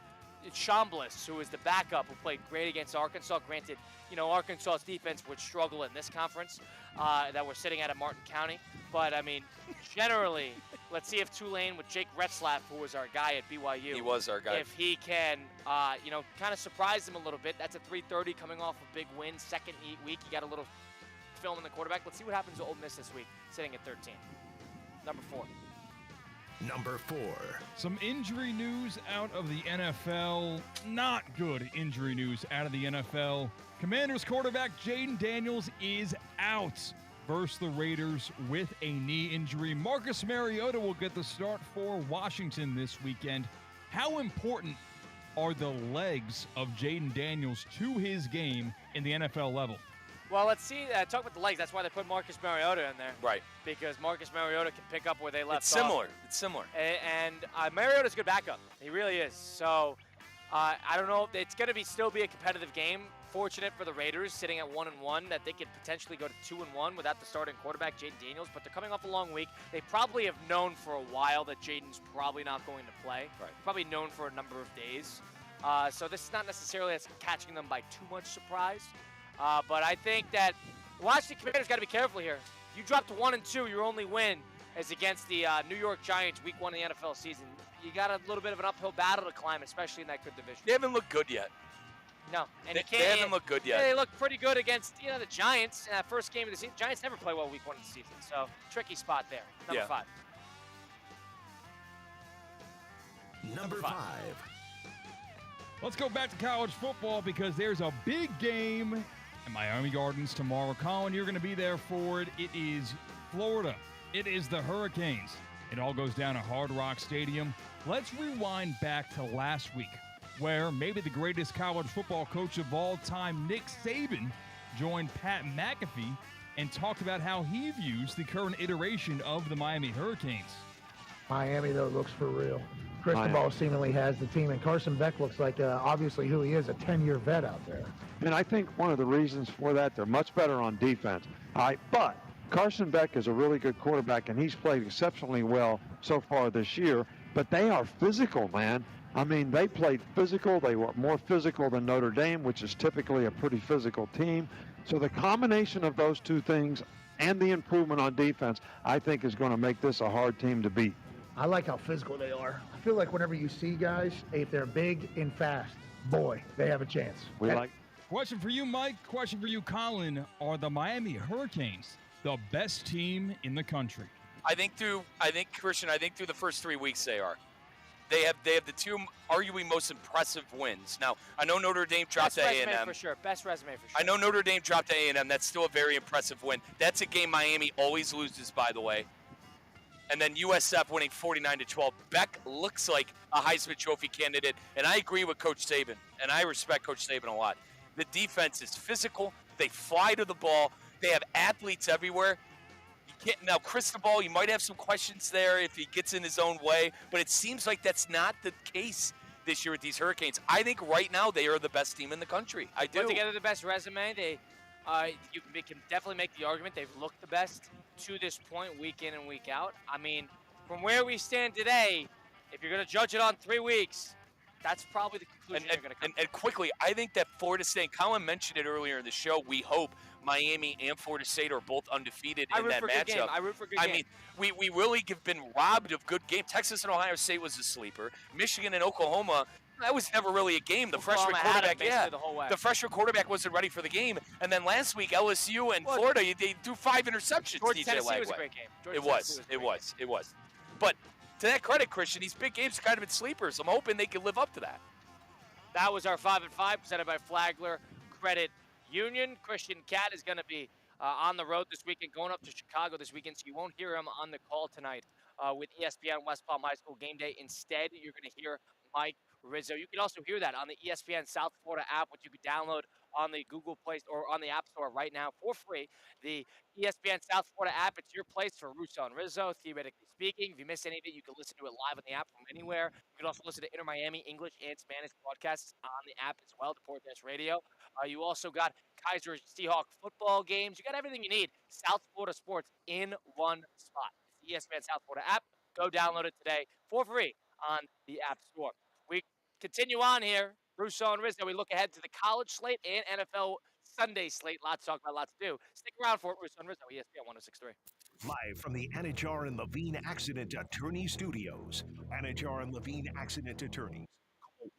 Chambliss, who is the backup, who played great against Arkansas. Granted, Arkansas's defense would struggle in this conference that we're sitting at Martin County. But, generally, let's see if Tulane with Jake Retzlaff, who was our guy at BYU. He was our guy. If he can, kind of surprise them a little bit. That's a 3:30 coming off a big win. Second week, you got a little film in the quarterback. Let's see what happens to Ole Miss this week, sitting at 13. Number 4. Number 4. Some injury news out of the NFL. Not good injury news out of the NFL. Commanders quarterback Jaden Daniels is out versus the Raiders with a knee injury. Marcus Mariota will get the start for Washington this weekend. How important are the legs of Jaden Daniels to his game in the NFL level? Well, let's see. Talk about the legs. That's why they put Marcus Mariota in there. Right. Because Marcus Mariota can pick up where they left off. It's similar. And Mariota's a good backup. He really is. So I don't know. It's going to still be a competitive game. Fortunate for the Raiders, sitting at 1-1, that they could potentially go to 2-1 without the starting quarterback, Jaden Daniels. But they're coming off a long week. They probably have known for a while that Jaden's probably not going to play. Right. Probably known for a number of days. So this is not necessarily catching them by too much surprise. But I think that Washington Commanders got to be careful here. You drop to 1-2, your only win is against the New York Giants, Week 1 of the NFL season. You got a little bit of an uphill battle to climb, especially in that good division. They haven't looked good yet. No, and they haven't looked good yet. They looked pretty good against the Giants in that first game of the season. Giants never play well Week 1 of the season, so tricky spot there. Number 5. Number 5. Let's go back to college football because there's a big game in Miami Gardens tomorrow. Colin, you're going to be there for it. It is Florida. It is the Hurricanes. It all goes down at Hard Rock Stadium. Let's rewind back to last week. where maybe the greatest college football coach of all time, Nick Saban, joined Pat McAfee and talked about how he views the current iteration of the Miami Hurricanes. Miami, though, looks for real. Cristobal seemingly has the team, and Carson Beck looks like obviously who he is, a 10-year vet out there. And I think one of the reasons for that, they're much better on defense. All right, but Carson Beck is a really good quarterback, and he's played exceptionally well so far this year. But they are physical, man. I mean, they played physical. They were more physical than Notre Dame, which is typically a pretty physical team. So the combination of those two things and the improvement on defense, I think, is going to make this a hard team to beat. I like how physical they are. I feel like whenever you see guys, if they're big and fast, boy, they have a chance. Question for you, Mike. Question for you, Colin. Are the Miami Hurricanes the best team in the country? Christian, through the first 3 weeks they are. They have the two arguably most impressive wins. Now, I know Notre Dame dropped to A&M. Best resume for sure. I know Notre Dame dropped to A&M. That's still a very impressive win. That's a game Miami always loses, by the way. And then USF winning 49-12. Beck looks like a Heisman Trophy candidate, and I agree with Coach Saban, and I respect Coach Saban a lot. The defense is physical. They fly to the ball. They have athletes everywhere. Now, Cristobal, you might have some questions there if he gets in his own way, but it seems like that's not the case this year with these Hurricanes. I think right now they are the best team in the country. I do. Put together the best resume. You can definitely make the argument they've looked the best to this point, week in and week out. I mean, from where we stand today, if you're going to judge it on 3 weeks, that's probably the conclusion you're going to come to. And quickly, I think that Florida State, Colin mentioned it earlier in the show, we hope Miami and Florida State are both undefeated in that matchup. I root for a good game. I mean, we really have been robbed of good games. Texas and Ohio State was a sleeper. Michigan and Oklahoma, that was never really a game. The freshman quarterback wasn't ready for the game. And then last week, LSU and Florida, they threw 5 interceptions. Tennessee was a great game. It was. But to that credit, Christian, these big games have kind of been sleepers. I'm hoping they can live up to that. That was our 5 and 5 presented by Flagler Credit Union. Christian Cat is going to be on the road this weekend, going up to Chicago this weekend, so you won't hear him on the call tonight with ESPN West Palm High School Game Day. Instead, you're going to hear Mike Rizzo. You can also hear that on the ESPN South Florida app, which you can download on the Google Play or on the App Store right now for free. The ESPN South Florida app, it's your place for Russo and Rizzo, theoretically speaking. If you miss any of it, you can listen to it live on the app from anywhere. You can also listen to Inter Miami English and Spanish broadcasts on the app as well, Deportes Radio. You also got Kaiser Seahawk football games. You got everything you need. South Florida sports in one spot. It's the ESPN South Florida app. Go download it today for free on the App Store. We continue on here. Russo and Rizzo, we look ahead to the college slate and NFL Sunday slate. Lots to talk about, lots to do. Stick around for it. Russo and Rizzo, ESPN 106.3. Live from the Anajar and Levine Accident Attorney Studios. Anajar and Levine Accident Attorneys. Call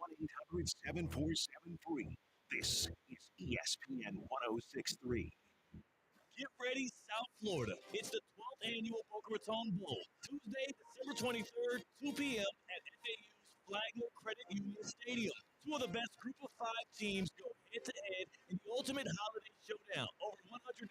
1-800-7473. This is ESPN 106.3. Get ready, South Florida. It's the 12th annual Boca Raton Bowl. Tuesday, December 23rd, 2 p.m. at FAU's Flagler Credit Union Stadium. Two of the best group of 5 teams go head-to-head in the ultimate holiday showdown. Over 150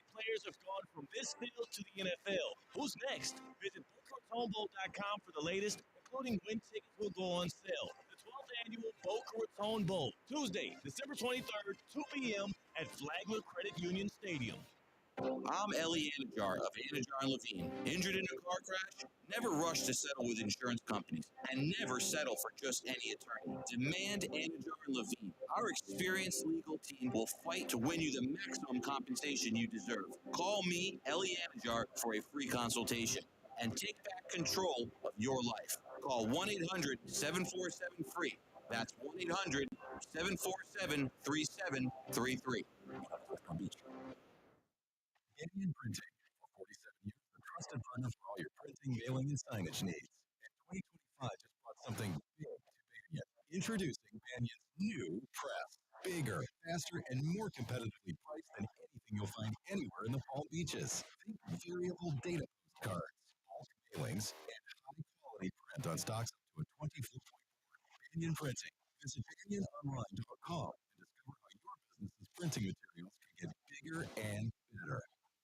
players have gone from this field to the NFL. Who's next? Visit BocaRatonBowl.com for the latest, including when tickets will go on sale. The 12th annual Boca Raton Bowl, Tuesday, December 23rd, 2 p.m. at Flagler Credit Union Stadium. I'm Ellie Anajar of Anajar and Levine. Injured in a car crash? Never rush to settle with insurance companies, and never settle for just any attorney. Demand Anajar and Levine. Our experienced legal team will fight to win you the maximum compensation you deserve. Call me, Ellie Anajar, for a free consultation, and take back control of your life. Call 1-800-747-FREE. That's 1-800-747-3733. Indian Printing, for 47 years, the trusted partner for all your printing, mailing, and signage needs. And 2025 just brought something big to Banyan. Introducing Banyan's new press. Bigger, faster, and more competitively priced than anything you'll find anywhere in the Palm Beaches. Think variable data postcards, bulk mailings, and high-quality print on stocks up to a 24.4. Banyan Printing. Visit banyanonline.com and discover how your business's printing materials can get bigger and better.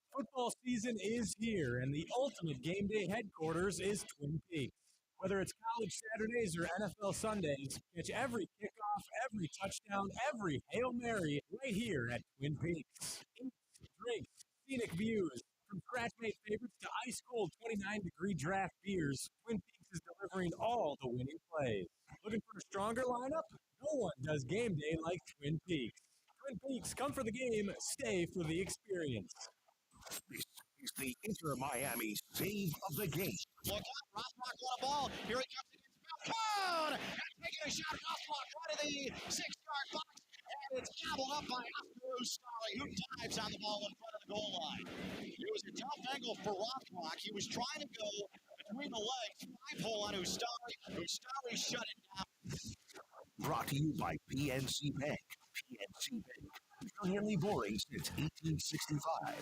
Football season is here, and the ultimate game day headquarters is Twin Peaks. Whether it's college Saturdays or NFL Sundays, catch every kickoff, every touchdown, every Hail Mary right here at Twin Peaks. Eats, drinks, scenic views, from scratch-made favorites to ice-cold 29-degree draft beers, Twin Peaks is delivering all the winning plays. Looking for a stronger lineup? No one does game day like Twin Peaks. Twin Peaks, come for the game, stay for the experience. This is the Inter Miami save of the game. Look out, Rothrock won a ball. Here he comes against Falcone. And taking a shot, Rothrock right of the 6-yard box. And it's gobbled up by Oscar Ustari, who dives on the ball in front of the goal line. It was a tough angle for Rothrock. He was trying to go between the legs. 5-hole on Ustari. Ustari shut it down. Brought to you by PNC Bank. PNC Bank. Brilliantly boring since 1865.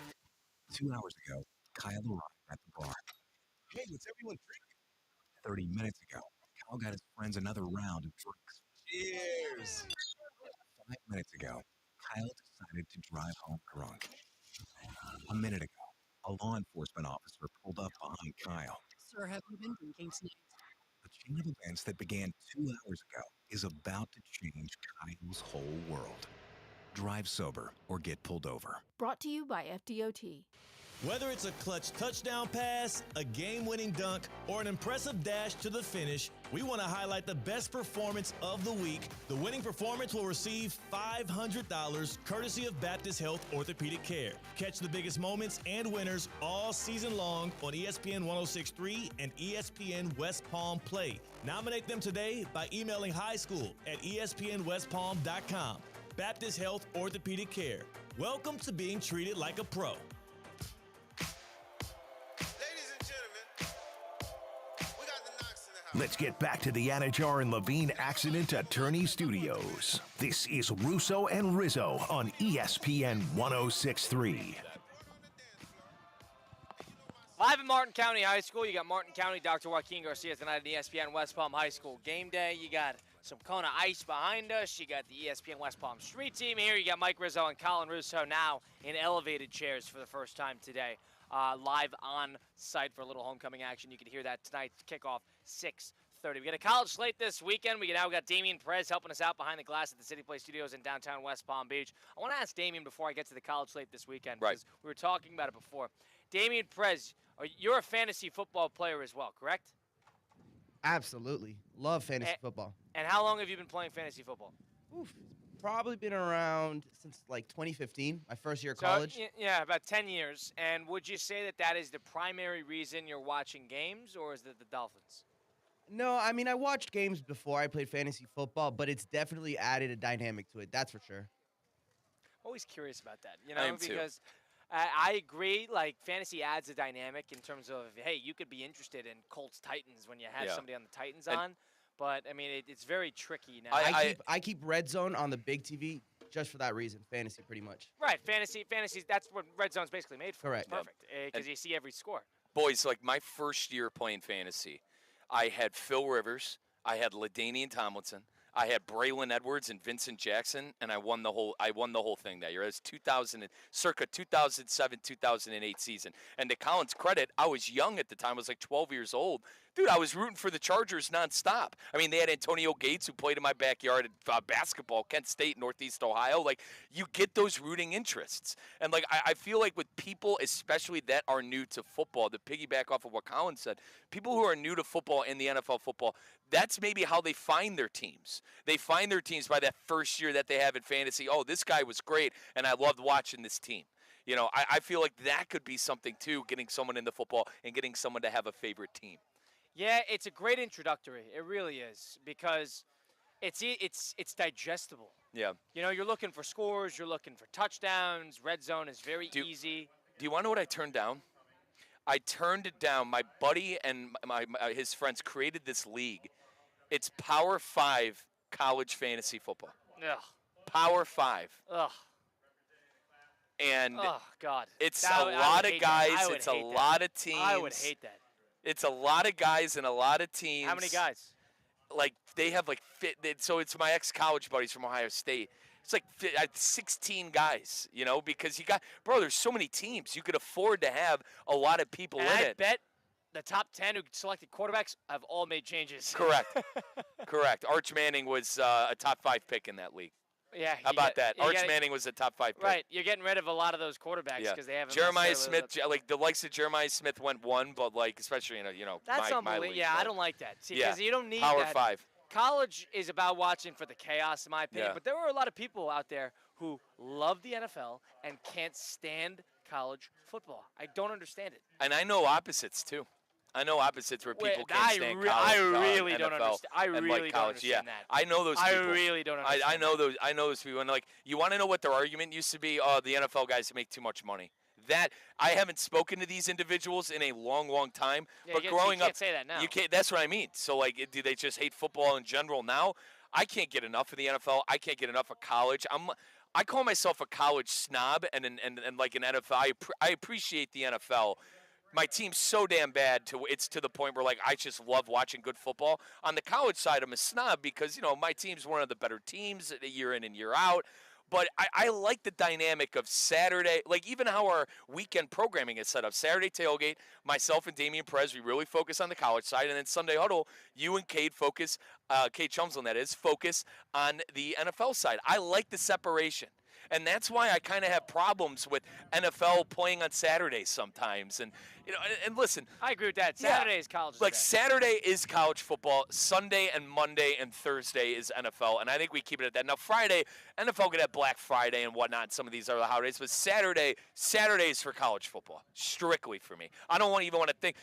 2 hours ago, Kyle arrived at the bar. Hey, what's everyone drinking? 30 minutes ago, Kyle got his friends another round of drinks. Cheers! 5 minutes ago, Kyle decided to drive home drunk. A minute ago, a law enforcement officer pulled up behind Kyle. Sir, have you been drinking tonight? The chain of events that began 2 hours ago is about to change Kyle's whole world. Drive sober or get pulled over. Brought to you by FDOT. Whether it's a clutch touchdown pass, a game-winning dunk, or an impressive dash to the finish, we want to highlight the best performance of the week. The winning performance will receive $500 courtesy of Baptist Health Orthopedic Care. Catch the biggest moments and winners all season long on ESPN 106.3 and ESPN West Palm Play. Nominate them today by emailing highschool@espnwestpalm.com. Baptist Health Orthopedic Care. Welcome to being treated like a pro. Let's get back to the Anajar and Levine Accident Attorney Studios. This is Russo and Rizzo on ESPN 106.3. Live at Martin County High School, you got Martin County, Dr. Joaquin Garcia tonight at ESPN West Palm High School game day. You got some Kona Ice behind us. You got the ESPN West Palm Street team here. You got Mike Rizzo and Colin Russo now in elevated chairs for the first time today. Live on site for a little homecoming action. You can hear that tonight. Kickoff 6:30. We got a college slate this weekend. We got Damian Perez helping us out behind the glass at the City Play Studios in downtown West Palm Beach. I want to ask Damian before I get to the college slate this weekend, because we were talking about it before. Damian Perez, you're a fantasy football player as well, correct? Absolutely. Love fantasy football. And how long have you been playing fantasy football? Oof. Probably been around since like 2015, my first year of college. Yeah, about 10 years. And would you say that is the primary reason you're watching games, or is it the Dolphins? No, I mean, I watched games before I played fantasy football, but it's definitely added a dynamic to it, that's for sure. I'm always curious about that, too. because I agree, like, fantasy adds a dynamic in terms of, hey, you could be interested in Colts-Titans when you have somebody on the Titans on. But, I mean, it's very tricky now. I keep Red Zone on the big TV just for that reason, fantasy pretty much. Right, fantasy, that's what Red Zone's basically made for. Correct. It's perfect, because you see every score. Boys, like my first year playing fantasy, I had Phil Rivers, I had LaDainian Tomlinson, I had Braylon Edwards and Vincent Jackson, and I won the whole thing that year. It was circa 2007, 2008 season. And to Colin's credit, I was young at the time. I was like 12 years old. Dude, I was rooting for the Chargers nonstop. I mean, they had Antonio Gates, who played in my backyard at basketball, Kent State, Northeast Ohio. Like, you get those rooting interests. And, like, I feel like with people, especially that are new to football, to piggyback off of what Colin said, people who are new to football in the NFL football, that's maybe how they find their teams. They find their teams by that first year that they have in fantasy. Oh, this guy was great, and I loved watching this team. I feel like that could be something, too, getting someone into football and getting someone to have a favorite team. Yeah, it's a great introductory. It really is, because it's digestible. Yeah. You're looking for scores. You're looking for touchdowns. Red Zone is very easy. Do you want to know what I turned down? I turned it down. My buddy and his friends created this league. It's Power 5 college fantasy football. Ugh. Power 5. Ugh. And oh, God. It's a lot of guys. It's a lot of teams. I would hate that. It's a lot of guys and a lot of teams. How many guys? Like, they have, like, so it's my ex-college buddies from Ohio State. It's like 16 guys, because there's so many teams. You could afford to have a lot of people in it. I bet the top 10 who selected quarterbacks have all made changes. Correct. Correct. Arch Manning was a top 5 pick in that league. Yeah. How about that? Arch Manning was a top 5 pick. Right. You're getting rid of a lot of those quarterbacks because they haven't. Jeremiah Smith, like the likes of Jeremiah Smith went 1, but like especially that's my unbelievable. league, Yeah, I don't like that. See, because you don't need Power that. 5. College is about watching for the chaos, in my opinion. Yeah. But there are a lot of people out there who love the NFL and can't stand college football. I don't understand it. And I know opposites too. I know opposites where people can't stand college. I really NFL, don't understand. I and really like don't college. understand Yeah, that. I know those people. I really don't understand. I know those. I know those people. And like, you want to know what their argument used to be? Oh, the NFL guys make too much money. That I haven't spoken to these individuals in a long, long time. Yeah, but you growing can't up, say that now. you can't. That's what I mean. So like, do they just hate football in general now? I can't get enough of the NFL. I can't get enough of college. I call myself a college snob and like an NFL. I appreciate the NFL. My team's so damn bad it's to the point where like I just love watching good football. On the college side, I'm a snob because my team's one of the better teams year in and year out. But I like the dynamic of Saturday, like even how our weekend programming is set up. Saturday tailgate, myself and Damian Perez, we really focus on the college side. And then Sunday huddle, you and Cade focus, Cade Chumsland that is, focus on the NFL side. I like the separation. And that's why I kind of have problems with NFL playing on Saturdays sometimes. And and listen, I agree with that. Saturday is college. Like Saturday is college football. Sunday and Monday and Thursday is NFL. And I think we keep it at that. Now Friday, NFL could have Black Friday and whatnot. And some of these other holidays, but Saturday is for college football, strictly for me. I don't even want to think.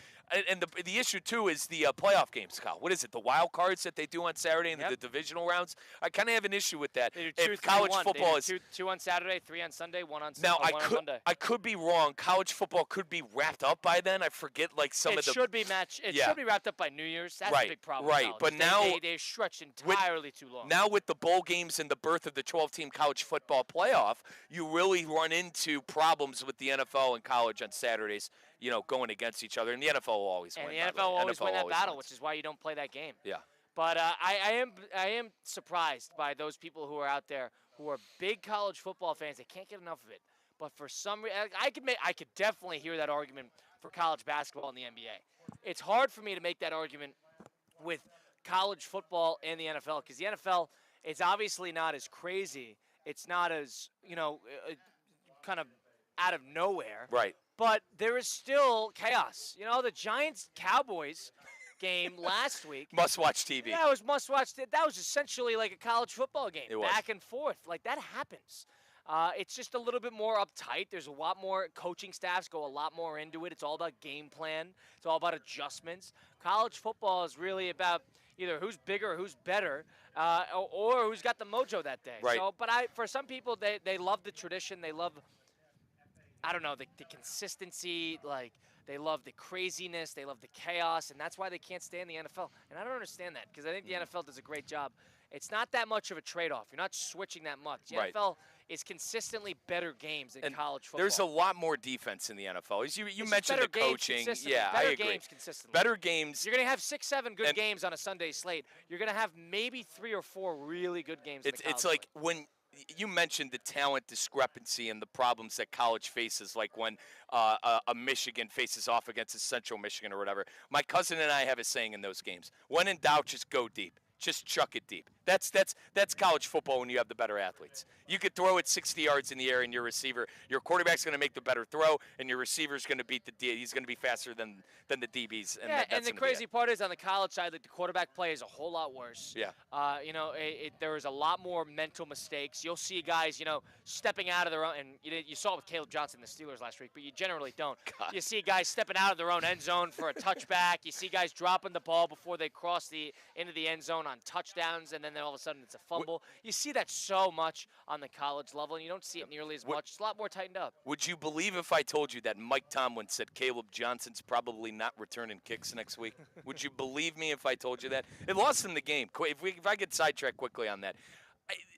And the issue too is the playoff games, Kyle. What is it? The wild cards that they do on Saturday in the divisional rounds. I kind of have an issue with that. If college football is two on Saturday, 3 on Sunday, 1 on now, one on Monday. I could be wrong. College football could be wrapped up by then. I forget like some of the. It should be should be wrapped up by New Year's. That's a big problem. Right, but now they stretched entirely too long. Now with the bowl games and the birth of the 12-team college football playoff, you really run into problems with the NFL and college on Saturdays. Going against each other, and the NFL will always win. And the NFL will always win that battle, which is why you don't play that game. Yeah. But I am surprised by those people who are out there who are big college football fans. They can't get enough of it. But for some reason, I could definitely hear that argument for college basketball in the NBA. It's hard for me to make that argument with college football and the NFL because the NFL is obviously not as crazy. It's not as kind of out of nowhere. Right. But there is still chaos. The Giants-Cowboys game last week. Must-watch TV. Yeah, it was must-watch. That was essentially like a college football game. It was. Back and forth. Like, that happens. It's just a little bit more uptight. There's a lot more coaching staffs go a lot more into it. It's all about game plan. It's all about adjustments. College football is really about either who's bigger or who's better or who's got the mojo that day. Right. So, but for some people, they love the tradition. They love – I don't know, the consistency, like they love the craziness, they love the chaos, and that's why they can't stand the NFL. And I don't understand that because I think the NFL does a great job. It's not that much of a trade-off. You're not switching that much. The NFL is consistently better games than college football. There's a lot more defense in the NFL. As you mentioned the coaching. Yeah, better I agree. Games consistently. Better games. You're going to have 6-7 good games on a Sunday slate. You're going to have maybe 3 or 4 really good games in the college It's like when – you mentioned the talent discrepancy and the problems that college faces, like when a Michigan faces off against a Central Michigan or whatever. My cousin and I have a saying in those games: when in doubt, just go deep. Just chuck it deep. That's college football when you have the better athletes. You could throw it 60 yards in the air, and your quarterback's going to make the better throw, and your receiver's going to beat the D. He's going to be faster than the DBs. And the crazy part is on the college side, like the quarterback play is a whole lot worse. Yeah. There is a lot more mental mistakes. You'll see guys, stepping out of their own, and you saw it with Caleb Johnson, the Steelers last week, but you generally don't. God. You see guys stepping out of their own end zone for a touchback. You see guys dropping the ball before they cross into the end zone on touchdowns, and then all of a sudden it's a fumble. You see that so much on the college level, and you don't see it nearly as much. It's a lot more tightened up. Would you believe if I told you that Mike Tomlin said Caleb Johnson's probably not returning kicks next week? Would you believe me if I told you that? It lost him the game. If I get sidetracked quickly on that.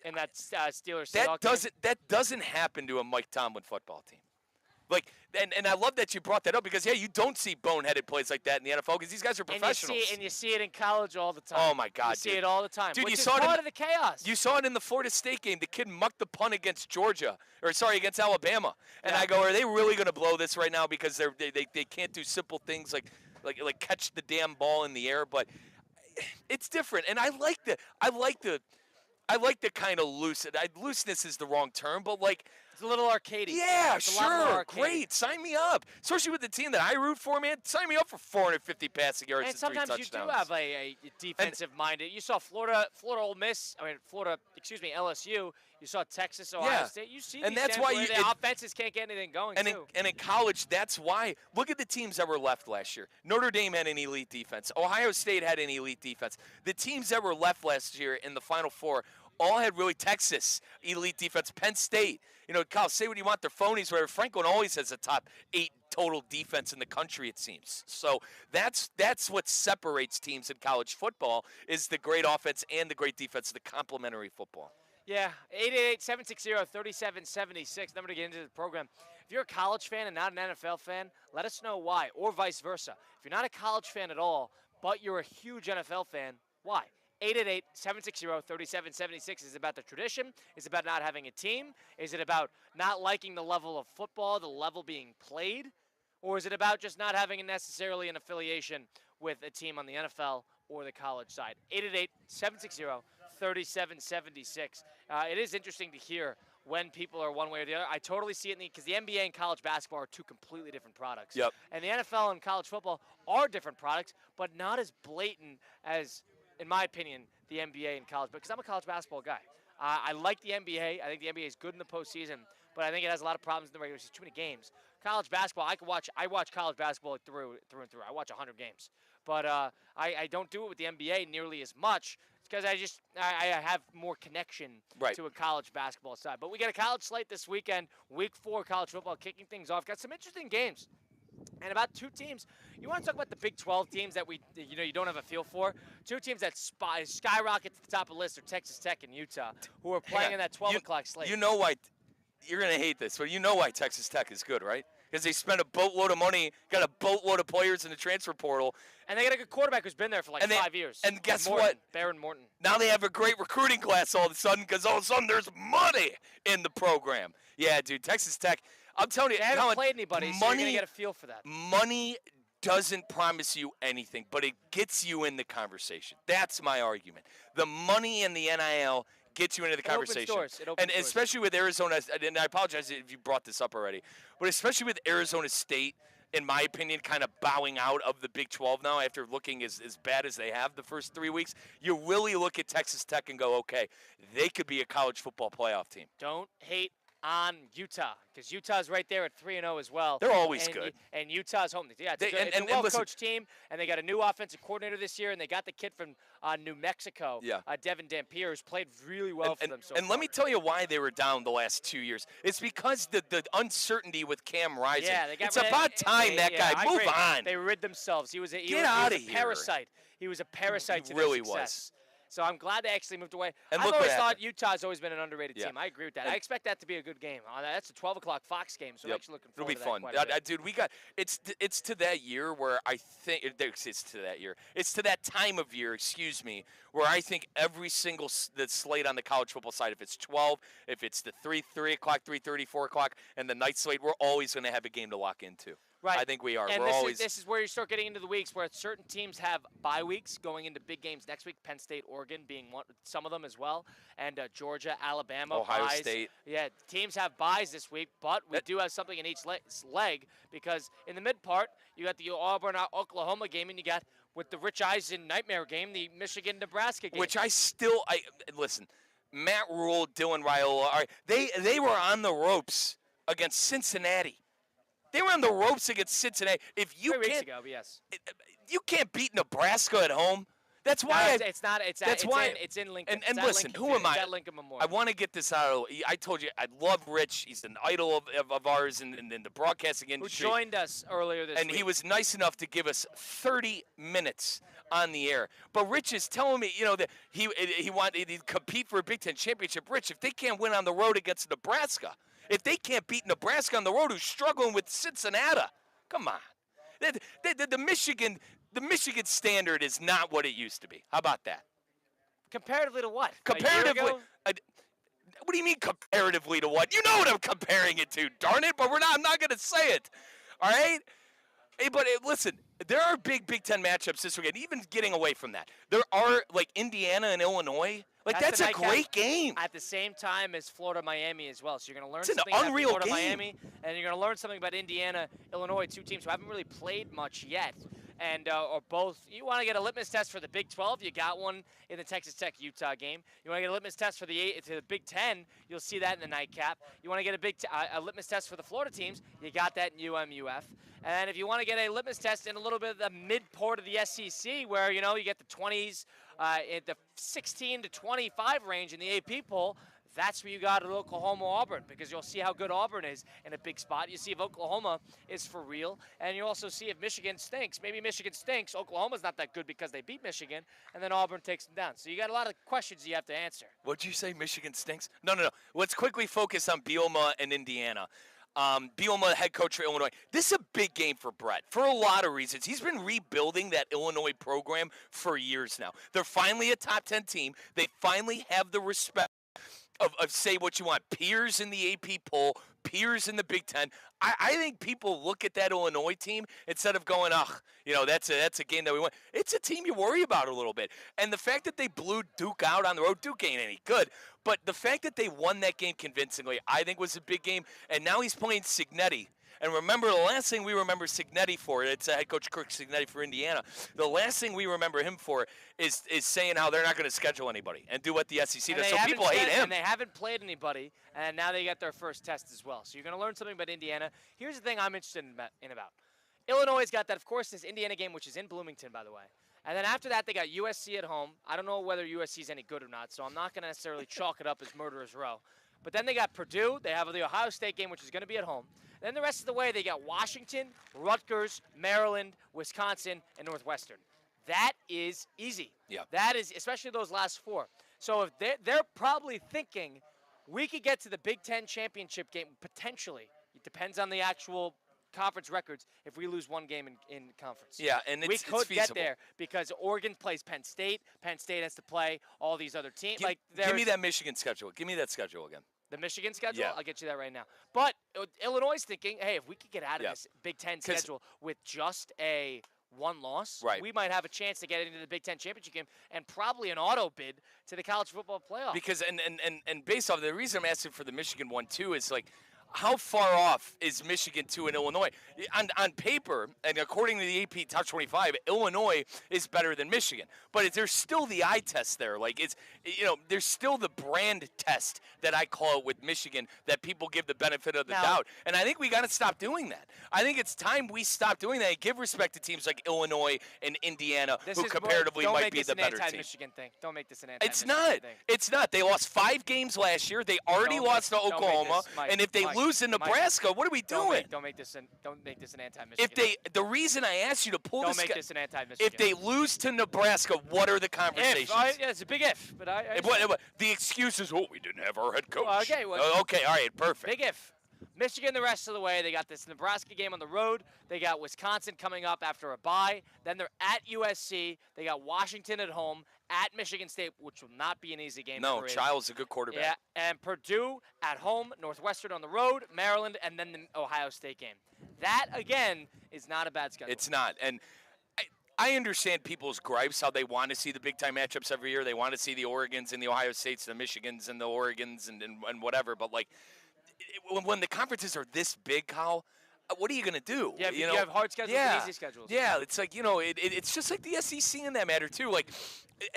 And that Steelers that doesn't happen to a Mike Tomlin football team. Like, and I love that you brought that up because, you don't see boneheaded plays like that in the NFL because these guys are professionals. And you see it in college all the time. Oh, my God, You see it all the time. Dude, which you is saw part of the chaos. You saw it in the Florida State game. The kid mucked the punt against against Alabama. And I go, are they really going to blow this right now because they can't do simple things like like catch the damn ball in the air, but it's different. And I like the kind of looseness is the wrong term, but like it's a little arcadey. Yeah, sure, great. Sign me up, especially with the team that I root for, man. Sign me up for 450 passing yards and 3 touchdowns. And sometimes you do have a defensive-minded. You saw Florida, Ole Miss. LSU. You saw Texas, Ohio State. You see, and these that's why the offenses can't get anything going. And in college, that's why. Look at the teams that were left last year. Notre Dame had an elite defense. Ohio State had an elite defense. The teams that were left last year in the Final Four all had really Texas elite defense. Penn State, Kyle, say what you want, they're phonies. Where Franklin always has a top 8 total defense in the country, it seems. So that's what separates teams in college football is the great offense and the great defense, the complementary football. Yeah, 888-760-3776, number to get into the program. If you're a college fan and not an NFL fan, let us know why, or vice versa. If you're not a college fan at all, but you're a huge NFL fan, why? 888-760-3776. Is it about the tradition? Is it about not having a team? Is it about not liking the level of football, the level being played? Or is it about just not having necessarily an affiliation with a team on the NFL or the college side? 888-760-3776. It is interesting to hear when people are one way or the other. I totally see it because the NBA and college basketball are two completely different products. Yep. And the NFL and college football are different products, but not as blatant as, in my opinion, the NBA and college. Because I'm a college basketball guy. I like the NBA. I think the NBA is good in the postseason, but I think it has a lot of problems in the regular season. Too many games. College basketball, I watch college basketball through and through. I watch 100 games. But I don't do it with the NBA nearly as much. It's because I have more connection to a college basketball side. But we got a college slate this weekend, week 4 college football kicking things off. Got some interesting games. And about 2 teams, you want to talk about the Big 12 teams that you don't have a feel for? 2 teams that skyrocket to the top of the list are Texas Tech and Utah, who are playing in that 12 o'clock slate. You know why? You're going to hate this, but you know why Texas Tech is good, right? Because they spent a boatload of money, got a boatload of players in the transfer portal. And they got a good quarterback who's been there for 5 years. And guess Morton, what? Baron Morton. Now they have a great recruiting class all of a sudden because all of a sudden there's money in the program. Yeah, dude, Texas Tech. I'm telling you, they haven't played anybody, so you're going to get a feel for that. Money doesn't promise you anything, but it gets you in the conversation. That's my argument. The money in the NIL gets you into the conversation. It opens doors. Especially with Arizona, and I apologize if you brought this up already, but especially with Arizona State, in my opinion, kind of bowing out of the Big 12 now after looking as bad as they have the first 3 weeks, you really look at Texas Tech and go, okay, they could be a college football playoff team. Don't hate on Utah, because Utah's right there at 3-0 as well. They're always good. And Utah's home. Yeah, it's a well-coached team, and they got a new offensive coordinator this year, and they got the kid from New Mexico, Devin Dampier, who's played really well for them so far. And let me tell you why they were down the last 2 years. It's because the uncertainty with Cam Rising. Yeah, it's about time that guy. Move on. They rid themselves. He was a parasite. He was a parasite to their success. So I'm glad they actually moved away. And I've always thought Utah's always been an underrated team. I agree with that. I expect that to be a good game. That's a 12 o'clock Fox game, so I'm actually looking forward to that. It'll be fun. Dude, it's to that year where I think it's to that year. It's to that time of year, where I think every single the slate on the college football side, if it's 12, if it's the 3 o'clock, 3:30, 4 o'clock, and the night slate, we're always going to have a game to lock into. Right. I think we are. And this is where you start getting into the weeks where certain teams have bye weeks going into big games next week. Penn State, Oregon being some of them as well. And Georgia, Alabama, Ohio buys. State. Yeah, teams have buys this week, but we do have something in each leg because in the mid part, you got the Auburn-Oklahoma game, and you got, with the Rich Eisen nightmare game, the Michigan-Nebraska game. Which listen, Matt Rule, Dylan Raiola, they were on the ropes against Cincinnati. They were on the ropes against Cincinnati. If you 3 weeks ago, yes. You can't beat Nebraska at home. That's why it's in Lincoln. And listen, who am I? At Lincoln Memorial. I want to get this out. I told you I love Rich. He's an idol of ours in the broadcasting industry. Who joined us earlier this week. And he was nice enough to give us 30 minutes on the air. But Rich is telling me, that he wanted to compete for a Big Ten championship. Rich, if they can't win on the road against Nebraska, if they can't beat Nebraska on the road, who's struggling with Cincinnati, come on. The Michigan standard is not what it used to be. How about that? Comparatively to what? Comparatively. What do you mean comparatively to what? You know what I'm comparing it to, darn it, but I'm not going to say it. All right? Hey, but listen, There are big Big Ten matchups this weekend. Even getting away from that, there are like Indiana and Illinois. Like that's a great game. At the same time as Florida-Miami as well. So you're going to learn It's an something about unreal Florida-Miami, and you're going to learn something about Indiana, Illinois, two teams who haven't really played much yet. And or both. You want to get a litmus test for the Big 12? You got one in the Texas Tech-Utah game. You want to get a litmus test for the Big 10? You'll see that in the nightcap. You want to get a litmus test for the Florida teams? You got that in UMUF. And if you want to get a litmus test in a little bit of the mid-port of the SEC, where you get the 20s, in the 16 to 25 range in the AP poll. That's where you got at Oklahoma-Auburn, because you'll see how good Auburn is in a big spot. You see if Oklahoma is for real, and you also see if Michigan stinks. Maybe Michigan stinks. Oklahoma's not that good because they beat Michigan, and then Auburn takes them down. So you got a lot of questions you have to answer. What'd you say, Michigan stinks? No. Let's quickly focus on Bielema and Indiana. Bielema, head coach for Illinois. This is a big game for Brett for a lot of reasons. He's been rebuilding that Illinois program for years now. They're finally a top 10 team. They finally have the respect of say what you want, peers in the AP poll, peers in the Big Ten. I think people look at that Illinois team instead of going, that's a game that we won. It's a team you worry about a little bit. And the fact that they blew Duke out on the road, Duke ain't any good. But the fact that they won that game convincingly, I think was a big game. And now he's playing Cignetti. And remember, the last thing we remember Cignetti for, it's head coach Kirk Cignetti for Indiana. The last thing we remember him for is saying how they're not going to schedule anybody and do what the SEC does. So people hate him. And they haven't played anybody, and now they got their first test as well. So you're going to learn something about Indiana. Here's the thing I'm interested in about. Illinois got that, of course, this Indiana game, which is in Bloomington, by the way. And then after that, they got USC at home. I don't know whether USC is any good or not, so I'm not going to necessarily chalk it up as murderer's row. But then they got Purdue. They have the Ohio State game, which is going to be at home. Then the rest of the way, they got Washington, Rutgers, Maryland, Wisconsin, and Northwestern. That is easy. Yeah. That is, especially those last four. So if they're probably thinking we could get to the Big Ten championship game potentially. It depends on the actual conference records if we lose one game in conference. Yeah, and we could get there because Oregon plays Penn State. Penn State has to play all these other teams. Give me that Michigan schedule. Give me that schedule again. The Michigan schedule? Yeah. I'll get you that right now. But Illinois is thinking, hey, if we could get out of this Big Ten schedule with just a one loss, we might have a chance to get into the Big Ten championship game and probably an auto bid to the college football playoff. Because and based off the reason I'm asking for the Michigan one too is like, how far off is Michigan to an Illinois? On paper, and according to the AP Top 25, Illinois is better than Michigan. But there's still the eye test there. Like there's still the brand test that I call it with Michigan that people give the benefit of the doubt. And I think we got to stop doing that. I think it's time we stop doing that and give respect to teams like Illinois and Indiana, who comparatively might be the better team. Michigan thing. Don't make this an anti-Michigan thing. It's not. They lost 5 games last year. They already lost to Oklahoma. And if they lose in Nebraska, what are we doing? Don't make this an anti-Michigan. The reason I asked you to pull this. Don't make this an anti-Michigan. If they lose to Nebraska, what are the conversations? It's a big if, but the excuse is, we didn't have our head coach. Okay, okay, all right, perfect. Big if. Michigan the rest of the way. They got this Nebraska game on the road. They got Wisconsin coming up after a bye. Then they're at USC. They got Washington at home, at Michigan State, which will not be an easy game. No, Child's a good quarterback. Yeah, and Purdue at home, Northwestern on the road, Maryland, and then the Ohio State game. That, again, is not a bad schedule. It's not. And I understand people's gripes, how they want to see the big-time matchups every year. They want to see the Oregons and the Ohio States, the Michigans and the Oregons and whatever. But, when the conferences are this big, Kyle, what are you going to do? Yeah, you have hard schedules and easy schedules. Yeah, it's like, it's just like the SEC in that matter, too. Like,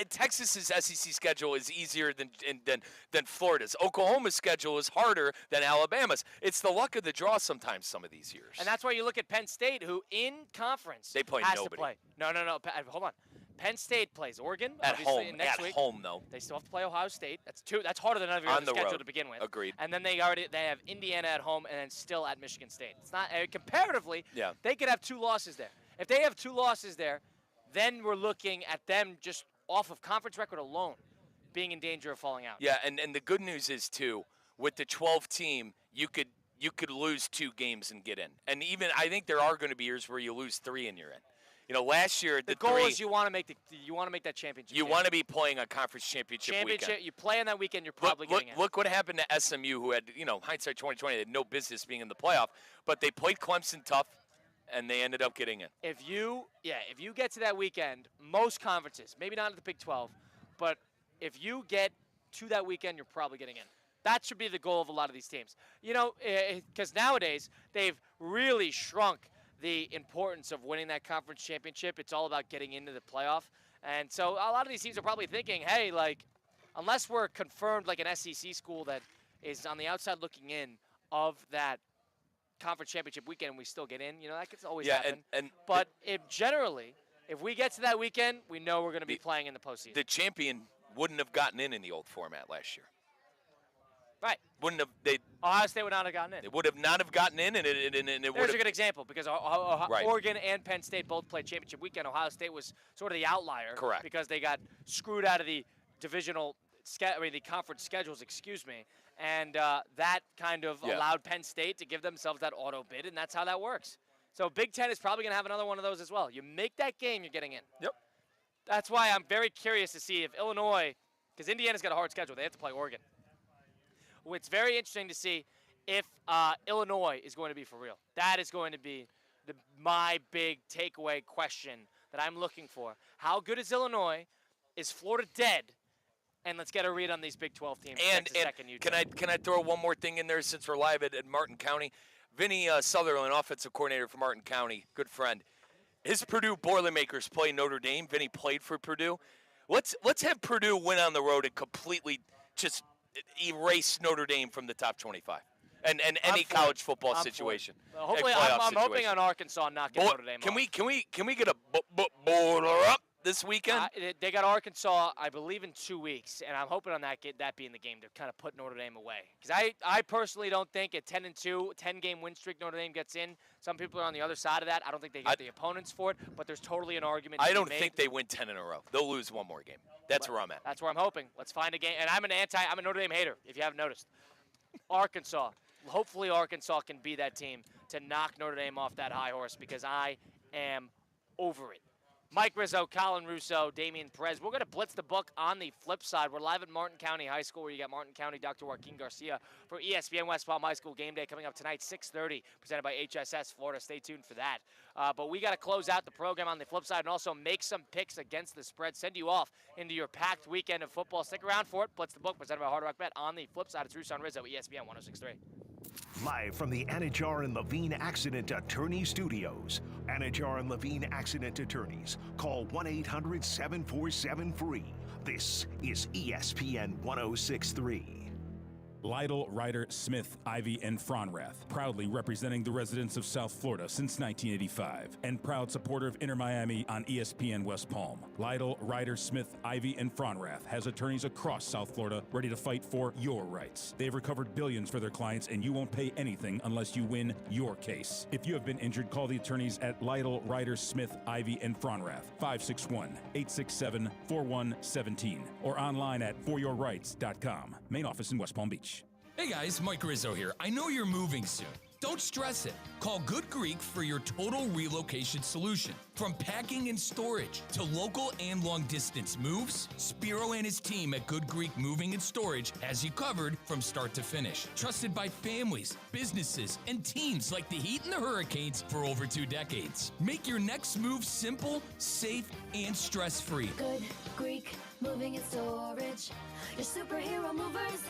Texas's SEC schedule is easier than Florida's. Oklahoma's schedule is harder than Alabama's. It's the luck of the draw sometimes some of these years. And that's why you look at Penn State, who in conference they play has nobody. to play. No. Hold on. Penn State plays Oregon at home. Next week. At home, though. They still have to play Ohio State. That's harder than every other schedule to begin with. Agreed. And then they have Indiana at home, and then still at Michigan State. It's not comparatively. Yeah. They could have 2 losses there. If they have 2 losses there, then we're looking at them just off of conference record alone being in danger of falling out. Yeah, and the good news is too, with the 12 team, you could lose 2 games and get in. And even I think there are going to be years where you lose 3 and you're in. Last year the goal is you want to make that championship. You want to be playing a conference championship weekend. You play on that weekend, you're probably getting in. Look what happened to SMU, who had hindsight 2020, they had no business being in the playoff, but they played Clemson tough, And they ended up getting in. If you get to that weekend, most conferences, maybe not in the Big 12, but if you get to that weekend, you're probably getting in. That should be the goal of a lot of these teams. Because nowadays they've really shrunk the importance of winning that conference championship. It's all about getting into the playoff. And so a lot of these teams are probably thinking, hey, like, unless we're confirmed like an SEC school that is on the outside looking in of that conference championship weekend, we still get in. That could always happen. But generally, if we get to that weekend, we know we're going to be playing in the postseason. The champion wouldn't have gotten in the old format last year. Right. Wouldn't have. Ohio State would not have gotten in. They would have not have gotten in, and it There's a good example because Oregon and Penn State both played championship weekend. Ohio State was sort of the outlier. Correct. Because they got screwed out of the the conference schedules, and that kind of allowed Penn State to give themselves that auto bid, and that's how that works. So Big Ten is probably going to have another one of those as well. You make that game, you're getting in. Yep. That's why I'm very curious to see if Illinois, because Indiana's got a hard schedule, they have to play Oregon. It's very interesting to see if Illinois is going to be for real. That is going to be my big takeaway question that I'm looking for. How good is Illinois? Is Florida dead? And let's get a read on these Big 12 teams. And can I throw one more thing in there since we're live at Martin County? Vinny Sutherland, offensive coordinator for Martin County, good friend. His Purdue Boilermakers play Notre Dame. Vinny played for Purdue. Let's have Purdue win on the road and completely just erase Notre Dame from the top 25 and any college football situation. Hopefully, I'm hoping on Arkansas not getting Notre Dame. Can we get a boiler up this weekend? They got Arkansas, I believe, in 2 weeks, and I'm hoping on that being the game to kind of put Notre Dame away. Because I personally don't think at 10-2, 10-game win streak, Notre Dame gets in. Some people are on the other side of that. I don't think they get the opponents for it, but there's totally an argument. I don't think they win 10 in a row. They'll lose one more game. That's where I'm at. That's where I'm hoping. Let's find a game. And I'm a Notre Dame hater, if you haven't noticed. Arkansas. Hopefully Arkansas can be that team to knock Notre Dame off that high horse because I am over it. Mike Rizzo, Colin Russo, Damian Perez. We're going to blitz the book on the flip side. We're live at Martin County High School where you got Martin County Dr. Joaquin Garcia for ESPN West Palm High School Game Day coming up tonight, 6:30, presented by HSS Florida. Stay tuned for that. But we got to close out the program on the flip side and also make some picks against the spread. Send you off into your packed weekend of football. Stick around for it. Blitz the book presented by Hard Rock Bet. On the flip side, it's Russo and Rizzo, ESPN 106.3. Live from the Anajar and Levine Accident Attorney Studios. Anajar and Levine Accident Attorneys. Call 1-800-747-FREE. This is ESPN 106.3. Lytle, Ryder, Smith, Ivy, and Fronrath, proudly representing the residents of South Florida since 1985, and proud supporter of Inter Miami on ESPN West Palm. Lytle, Ryder, Smith, Ivy, and Fronrath has attorneys across South Florida ready to fight for your rights. They've recovered billions for their clients, and you won't pay anything unless you win your case. If you have been injured, call the attorneys at Lytle, Ryder, Smith, Ivy, and Fronrath, 561-867-4117, or online at foryourrights.com. Main office in West Palm Beach. Hey guys, Mike Rizzo here. I know you're moving soon. Don't stress it. Call Good Greek for your total relocation solution. From packing and storage to local and long distance moves, Spiro and his team at Good Greek Moving and Storage has you covered from start to finish. Trusted by families, businesses, and teams like the Heat and the Hurricanes for over 2 decades. Make your next move simple, safe, and stress-free. Good Greek Moving and Storage. Your superhero movers.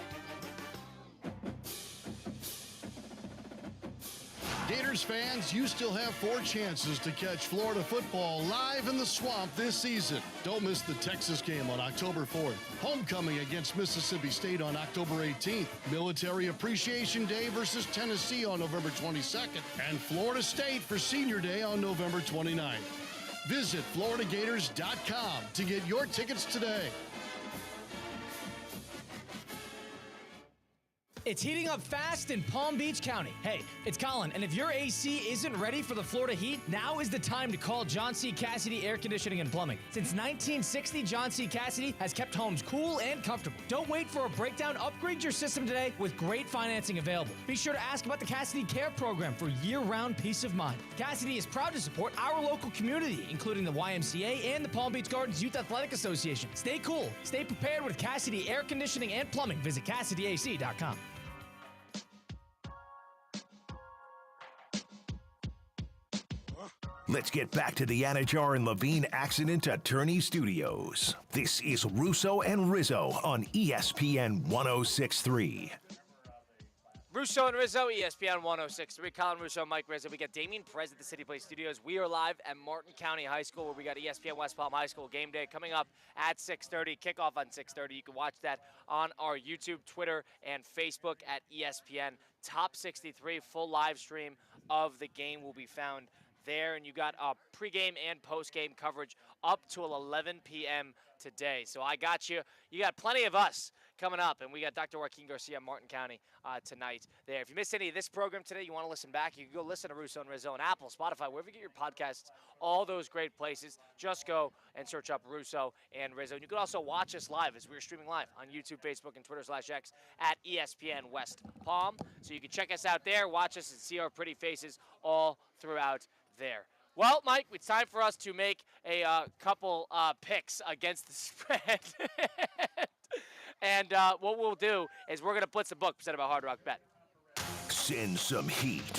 Gators fans, you still have 4 chances to catch Florida football live in the swamp this season. Don't miss the Texas game on October 4th, homecoming against Mississippi State on October 18th, Military Appreciation Day versus Tennessee on November 22nd, and Florida State for Senior Day on November 29th. Visit FloridaGators.com to get your tickets today. It's heating up fast in Palm Beach County. Hey, it's Colin, and if your AC isn't ready for the Florida heat, now is the time to call John C. Cassidy Air Conditioning and Plumbing. Since 1960, John C. Cassidy has kept homes cool and comfortable. Don't wait for a breakdown. Upgrade your system today with great financing available. Be sure to ask about the Cassidy Care Program for year-round peace of mind. Cassidy is proud to support our local community, including the YMCA and the Palm Beach Gardens Youth Athletic Association. Stay cool. Stay prepared with Cassidy Air Conditioning and Plumbing. Visit CassidyAC.com. Let's get back to the Anajar and Levine Accident Attorney Studios. This is Russo and Rizzo on ESPN 106.3. Russo and Rizzo, ESPN 106.3. Colin Russo, Mike Rizzo. We got Damian Perez at the City Place Studios. We are live at Martin County High School, where we got ESPN West Palm High School game day coming up at 6:30. Kickoff on 6:30. You can watch that on our YouTube, Twitter, and Facebook at ESPN. Top 63 full live stream of the game will be found there, and you got pregame and postgame coverage up till 11 p.m. today. So I got you. You got plenty of us coming up, and we got Dr. Joaquin Garcia, Martin County, tonight there. If you missed any of this program today, you want to listen back, you can go listen to Russo and Rizzo on Apple, Spotify, wherever you get your podcasts, all those great places. Just go and search up Russo and Rizzo. And you can also watch us live as we're streaming live on YouTube, Facebook, and Twitter/X at ESPN West Palm. So you can check us out there, watch us, and see our pretty faces all throughout there. Well, Mike, it's time for us to make a couple picks against the spread. And what we'll do is we're going to blitz a book presented by Hard Rock Bet. Send some heat.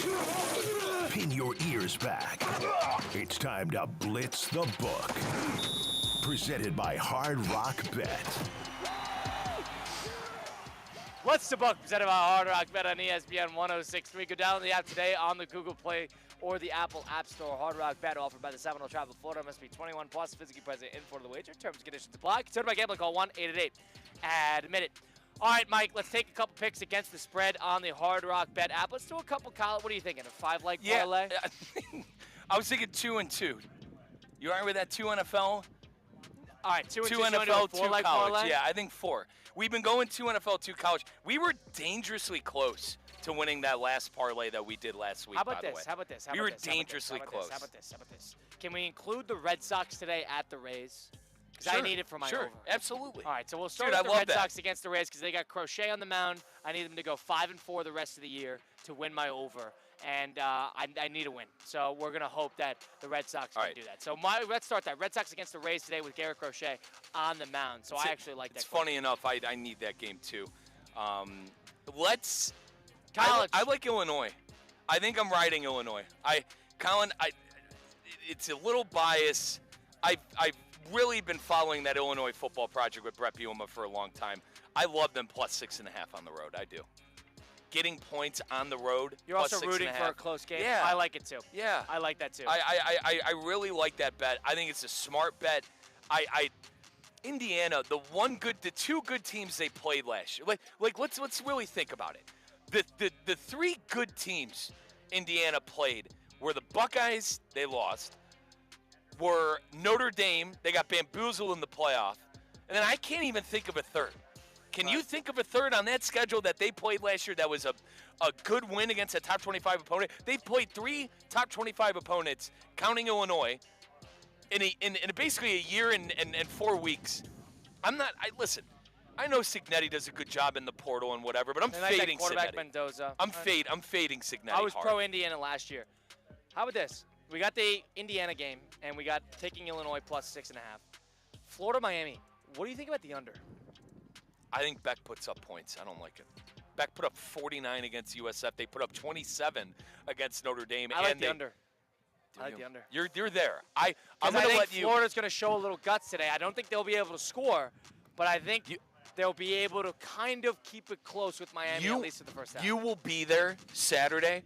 Pin your ears back. It's time to blitz the book. Presented by Hard Rock Bet. Blitz the book presented by Hard Rock Bet on ESPN 106.3. Go download the app today on the Google Play or the Apple App Store. Hard Rock Bet offered by the Seminole Travel Florida. Must be 21 plus, physically present in Florida. The wager. Terms and conditions apply. Considered by gambling. Call 1-888-ADMIT IT. All right, Mike, let's take a couple picks against the spread on the Hard Rock Bet app. Let's do a couple, Colin. What are you thinking? A 5-leg parlay? I was thinking 2 and 2. You all right with that? 2 NFL? All right, 2 and 2. 2 NFL, 2 college. Parlay? Yeah, I think 4. We've been going 2 NFL, 2 college. We were dangerously close to winning that last parlay that we did last week. How about by this? The way. How about this? We were dangerously close. How about this? How about this? Can we include the Red Sox today at the Rays? Because I need it for my over. Absolutely. All right, so we'll start with the Red Sox against the Rays because they got Crochet on the mound. I need them to go 5-4 the rest of the year to win my over, and I need a win. So we're gonna hope that the Red Sox can do that. So let's start that. Red Sox against the Rays today with Garrett Crochet on the mound. So I actually like that. It's funny enough. I need that game too. Let's. College. I like Illinois. I think I'm riding Illinois. Colin, it's a little biased. I've really been following that Illinois football project with Brett Bielema for a long time. I love them plus 6.5 on the road. I do. Getting points on the road. You're plus also rooting for a close game. Yeah, I like it too. Yeah, I like that too. I really like that bet. I think it's a smart bet. Indiana, the 2 good teams they played last year. Like let's really think about it. The 3 good teams Indiana played were the Buckeyes. They lost. Were Notre Dame. They got bamboozled in the playoff. And then I can't even think of a third. Can you think of a third on that schedule that they played last year that was a good win against a top 25 opponent? They played 3 top 25 opponents, counting Illinois, in basically a year and 4 weeks. Listen, I know Cignetti does a good job in the portal and whatever, but I'm fading quarterback Cignetti. Mendoza. I'm fading Cignetti. I was hard. pro Indiana last year. How about this? We got the Indiana game, and we got taking Illinois plus 6.5. Florida, Miami. What do you think about the under? I think Beck puts up points. I don't like it. Beck put up 49 against USF. They put up 27 against Notre Dame. I like the under. I like the under. You're there. I'm going to let you. Florida's going to show a little guts today. I don't think they'll be able to score, but I think they'll be able to kind of keep it close with Miami, at least in the first half. You will be there Saturday.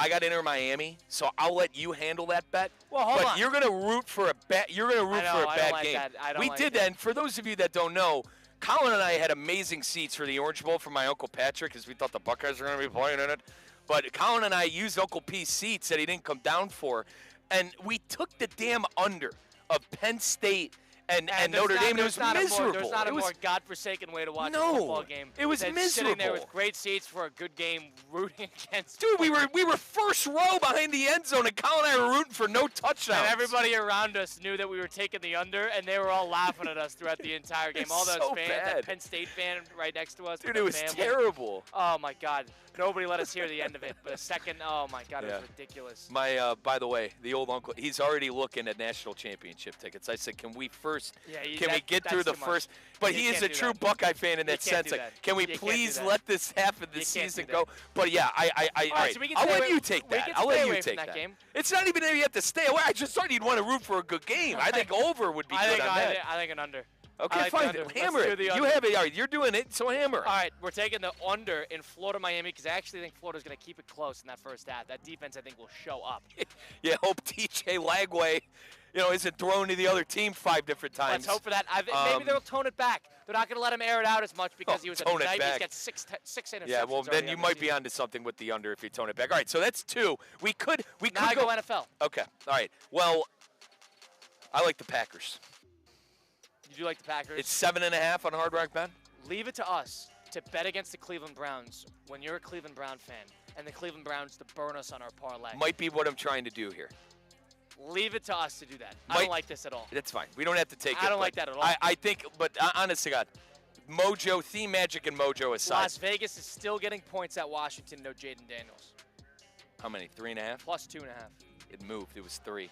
I got Inter Miami, so I'll let you handle that bet. Well, hold on. You're going to root for a bet. You're going to root for a bad game. We did that. And for those of you that don't know, Colin and I had amazing seats for the Orange Bowl for my Uncle Patrick because we thought the Buckeyes were going to be playing in it. But Colin and I used Uncle P's seats that he didn't come down for, and we took the damn under of Penn State and Notre Dame. It was miserable. There's not a more godforsaken way to watch a football game. It was miserable. Sitting there with great seats for a good game, rooting against. Dude, we were first row behind the end zone, and Colin and I were rooting for no touchdowns. And everybody around us knew that we were taking the under, and they were all laughing at us throughout the entire game. All those fans, that Penn State fan right next to us. Dude, it was terrible. Oh my God. Nobody let us hear the end of it. But a second, oh my God, it was ridiculous. My, by the way, the old uncle, he's already looking at national championship tickets. I said, can we first first? Yeah, Can we get through the first? But he is a true Buckeye fan in that sense. Like, can we please let this half of the season go? But yeah, all right. So I'll let you take that. I'll let you take that. Game. It's not even that you have to stay away. I just thought you'd want to root for a good game. I think over would be good on that. I think an under. Okay, fine. Hammer it. You have it. All right, you're doing it, so hammer. All right, we're taking the under in Florida-Miami because I actually think Florida's going to keep it close in that first half. That defense, I think, will show up. Yeah, hope TJ Lagway, isn't thrown to the other team 5 different times. Let's hope for that. Maybe they'll tone it back. They're not going to let him air it out as much because he was a night. He's got six interceptions. Yeah, well, then you might be onto something with the under if you tone it back. All right, so that's 2. We could now go NFL. Okay, all right. Well, I like the Packers. You do like the Packers? It's 7.5 on Hard Rock Bet. Leave it to us to bet against the Cleveland Browns when you're a Cleveland Brown fan and the Cleveland Browns to burn us on our parlay. Might be what I'm trying to do here. Leave it to us to do that. I don't like this at all. That's fine. We don't have to take it. I don't like that at all. I think, but honest to God, Mojo, Theme Magic and Mojo aside. Las Vegas is still getting points at Washington, no Jaden Daniels. How many? 3.5? Plus 2.5. It moved. It was 3.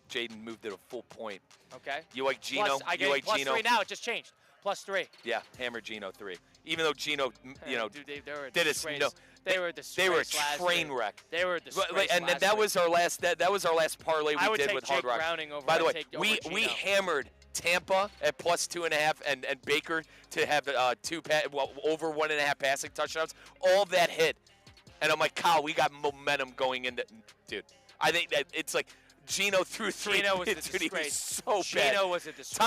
Jaden moved it a full point. Okay. You like Gino? You like plus Gino? 3 now. It just changed. Plus 3. Yeah, hammer Gino 3. Even though Gino, dude, they were a did disgrace. They were a disgrace. They were a train wreck. They were a disgrace. And that was our last. That was our last parlay we did with Hard Rock. Browning over, by the way, we hammered Tampa at plus 2.5 and Baker to have over 1.5 passing touchdowns. All that hit, and I'm like, Kyle, we got momentum going into. Dude, I think that it's like. Gino threw 3. Gino was a disgrace. He was so Gino bad. was a disgrace.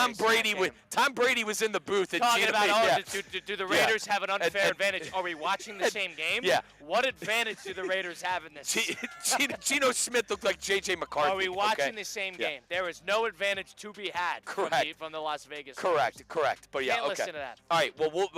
Tom Brady was in the booth. And talking Gino about, do the Raiders have an unfair advantage? Are we watching the same game? Yeah. What advantage do the Raiders have in this? Gino Smith looked like J.J. McCarthy. Are we watching the same game? There is no advantage to be had from the Las Vegas Correct. But yeah, Can't listen to that. All right, well,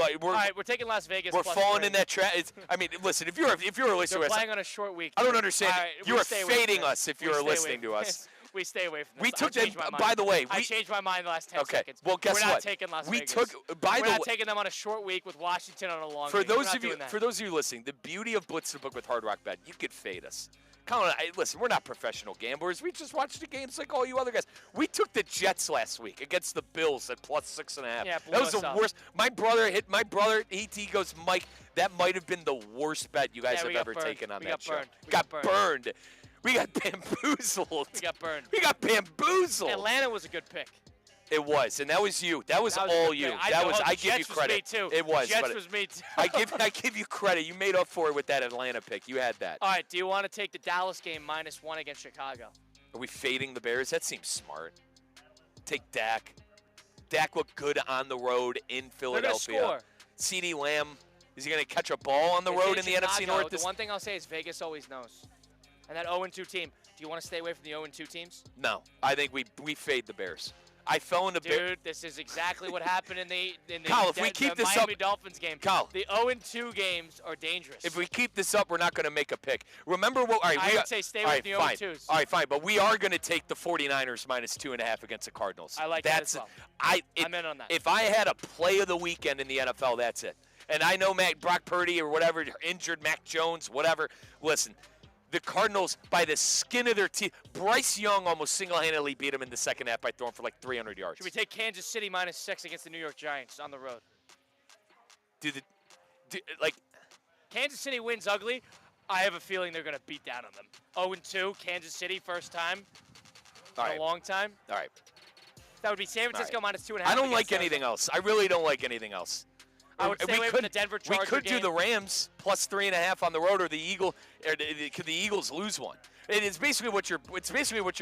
we're taking Las Vegas. We're falling in that trap. I mean, listen, if you're a listener, they're playing on a short week. I don't understand. You are fading us if you're listening to us. We stay away from this. We took them. By the way, I changed my mind the last 10 seconds. Well, guess what? We're not taking Las Vegas. We're not taking them on a short week with Washington on a long week. For those of you listening, the beauty of Blitz the Book with Hard Rock Bet, you could fade us. Colin, listen, we're not professional gamblers. We just watch the games like all you other guys. We took the Jets last week against the Bills at plus 6.5. Yeah, that was the worst. My brother, he goes, Mike, that might have been the worst bet you guys have ever taken on that show. Got burned. We got bamboozled. We got burned. We got bamboozled. Atlanta was a good pick. It was, and that was you. That was all you. I give you credit. Jets was me too. It was. Jets was me too. I give you credit. You made up for it with that Atlanta pick. You had that. All right. Do you want to take the Dallas game -1 against Chicago? Are we fading the Bears? That seems smart. Take Dak. Dak looked good on the road in Philadelphia. They're gonna score. CeeDee Lamb, is he going to catch a ball on the road in the NFC North? The one thing I'll say is Vegas always knows. And that 0-2 team. Do you want to stay away from the 0-2 teams? No. I think we fade the Bears. I fell into Dude, this is exactly what happened in the Kyle, if we keep this Miami Dolphins game. Kyle, the 0-2 games are dangerous. If we keep this up, we're not going to make a pick. Remember what? All right, I would say stay with the 0-2s. All right, fine. But we are going to take the 49ers -2.5 against the Cardinals. I like that as well. I'm in on that. If I had a play of the weekend in the NFL, that's it. And I know Brock Purdy or whatever, injured Mac Jones, whatever. Listen. The Cardinals, by the skin of their teeth, Bryce Young almost single-handedly beat him in the second half by throwing for like 300 yards. Should we take Kansas City -6 against the New York Giants on the road? Kansas City wins ugly. I have a feeling they're going to beat down on them. 0-2, Kansas City, first time in a long time. All right. That would be San Francisco -2.5. I don't like anything else. I really don't like anything else. I would stay away from the Denver Charger We could game. do the Rams +3.5 on the road, or the could the Eagles lose one? It's basically what you're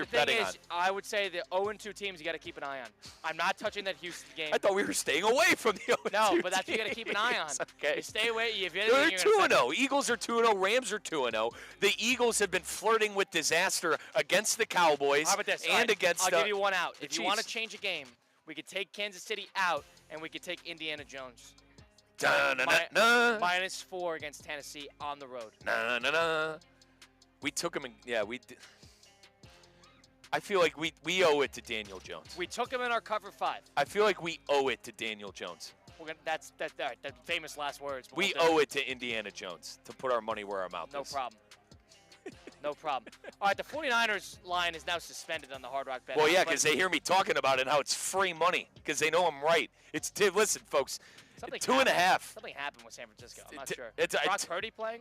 betting on. I would say the 0-2 teams you got to keep an eye on. I'm not touching that Houston game. I thought we were staying away from the 0-2 No, but that's what you got to keep an eye on. Okay. You stay away. If they're 2-0. Eagles are 2-0. Rams are 2-0. The Eagles have been flirting with disaster against the Cowboys. How about this? And against I'll give you one out. If you want to Chiefs. change a game, we could take Kansas City out, and we could take Indiana Jones. -4 against Tennessee on the road. We took him in. We did. I feel like we owe it to Daniel Jones. We took him in our cover 5. I feel like we owe it to Daniel Jones. That's famous last words. We owe it to Indiana Jones to put our money where our mouth is. No problem. No problem. All right, the 49ers line is now suspended on the Hard Rock Bet. Well, yeah, because they hear me talking about it and how it's free money because they know I'm right. Listen, folks, Something 2.5. Something happened with San Francisco. I'm not sure. It's Brock Purdy playing?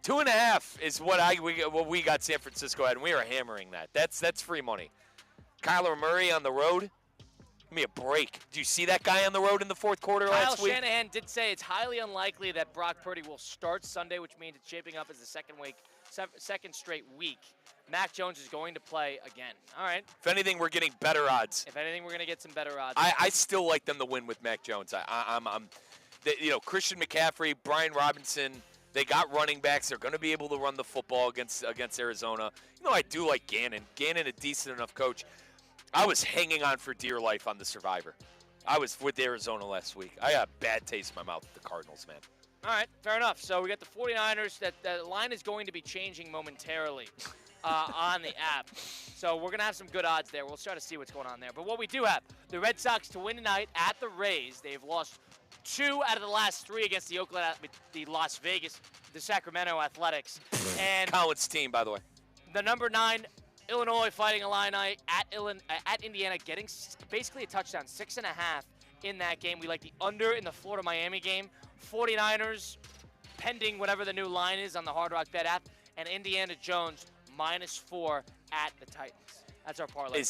2.5 is what we got San Francisco at, and we are hammering that. That's free money. Kyler Murray on the road. Give me a break. Do you see that guy on the road in the fourth quarter last week? Kyle Shanahan did say it's highly unlikely that Brock Purdy will start Sunday, which means it's shaping up as the second straight week. Mac Jones is going to play again. All right. If anything, we're getting better odds. If anything, we're going to get some better odds. I still like them to win with Mac Jones. Christian McCaffrey, Brian Robinson, they got running backs. They're going to be able to run the football against Arizona. I do like Gannon. Gannon, a decent enough coach. I was hanging on for dear life on the Survivor. I was with Arizona last week. I got a bad taste in my mouth with the Cardinals, man. All right, fair enough. So we got the 49ers. That line is going to be changing momentarily on the app. So we're going to have some good odds there. We'll try to see what's going on there. But what we do have, the Red Sox to win tonight at the Rays. They've lost 2 out of the last 3 against the Sacramento Athletics. And Colin's team, by the way. The number 9 Illinois Fighting Illini at Indiana, getting basically a touchdown, 6.5 in that game. We like the under in the Florida-Miami game. 49ers, pending whatever the new line is on the Hard Rock Bet app, and Indiana Jones -4 at the Titans. That's our parlay.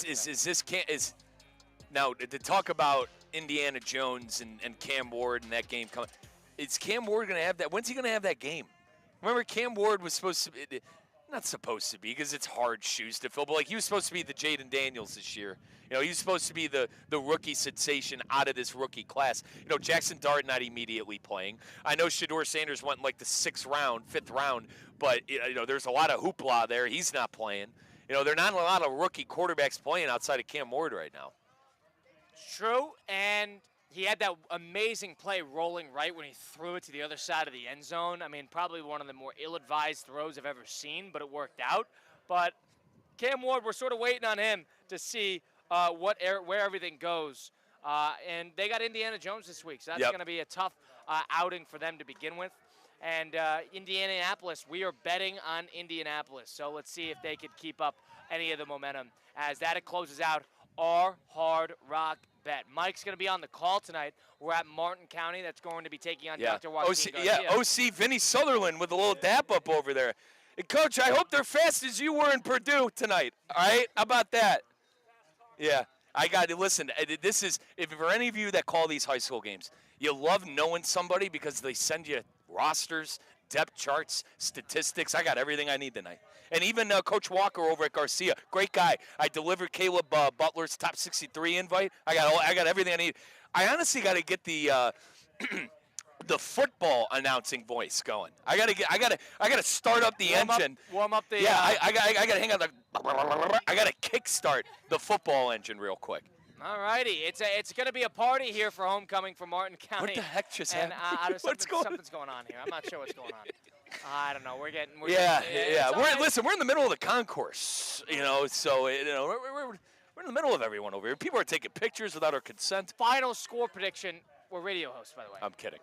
Now to talk about Indiana Jones and Cam Ward and that game coming? Is Cam Ward going to have that? When's he going to have that game? Remember, Cam Ward was supposed to be. Not supposed to be because it's hard shoes to fill, but he was supposed to be the Jaden Daniels this year. He was supposed to be the rookie sensation out of this rookie class. Jackson Dart not immediately playing. I know Shedeur Sanders went in like the 5th round, but there's a lot of hoopla there. He's not playing. There are not a lot of rookie quarterbacks playing outside of Cam Ward right now. True, and he had that amazing play rolling right when he threw it to the other side of the end zone. I mean, probably one of the more ill-advised throws I've ever seen, but it worked out. But Cam Ward, we're sort of waiting on him to see where everything goes. And they got Indiana Jones this week, so that's going to be a tough outing for them to begin with. And Indianapolis, we are betting on Indianapolis. So let's see if they could keep up any of the momentum as that closes out our Hard Rock Bet. Mike's going to be on the call tonight. We're at Martin County. That's going to be taking on Dr. Joaquin Garcia. OC Vinny Sutherland with a little dap up over there. And Coach, I hope they're fast as you were in Purdue tonight. All right? How about that? Yeah. I got to listen. This is, if for any of you that call these high school games, you love knowing somebody because they send you rosters, depth charts, statistics. I got everything I need tonight. And even Coach Walker over at Garcia, great guy. I delivered Caleb Butler's top 63 invite. I got everything I need. I honestly got to get the the football announcing voice going. I gotta start up the engine. Warm up the. Yeah, I gotta hang on the. I gotta kickstart the football engine real quick. All righty, it's going to be a party here for homecoming for Martin County. What the heck just happened? Something's going on here. I'm not sure what's going on. I don't know. We're getting. Listen, we're in the middle of the concourse. So we're in the middle of everyone over here. People are taking pictures without our consent. Final score prediction. We're radio hosts, by the way. I'm kidding.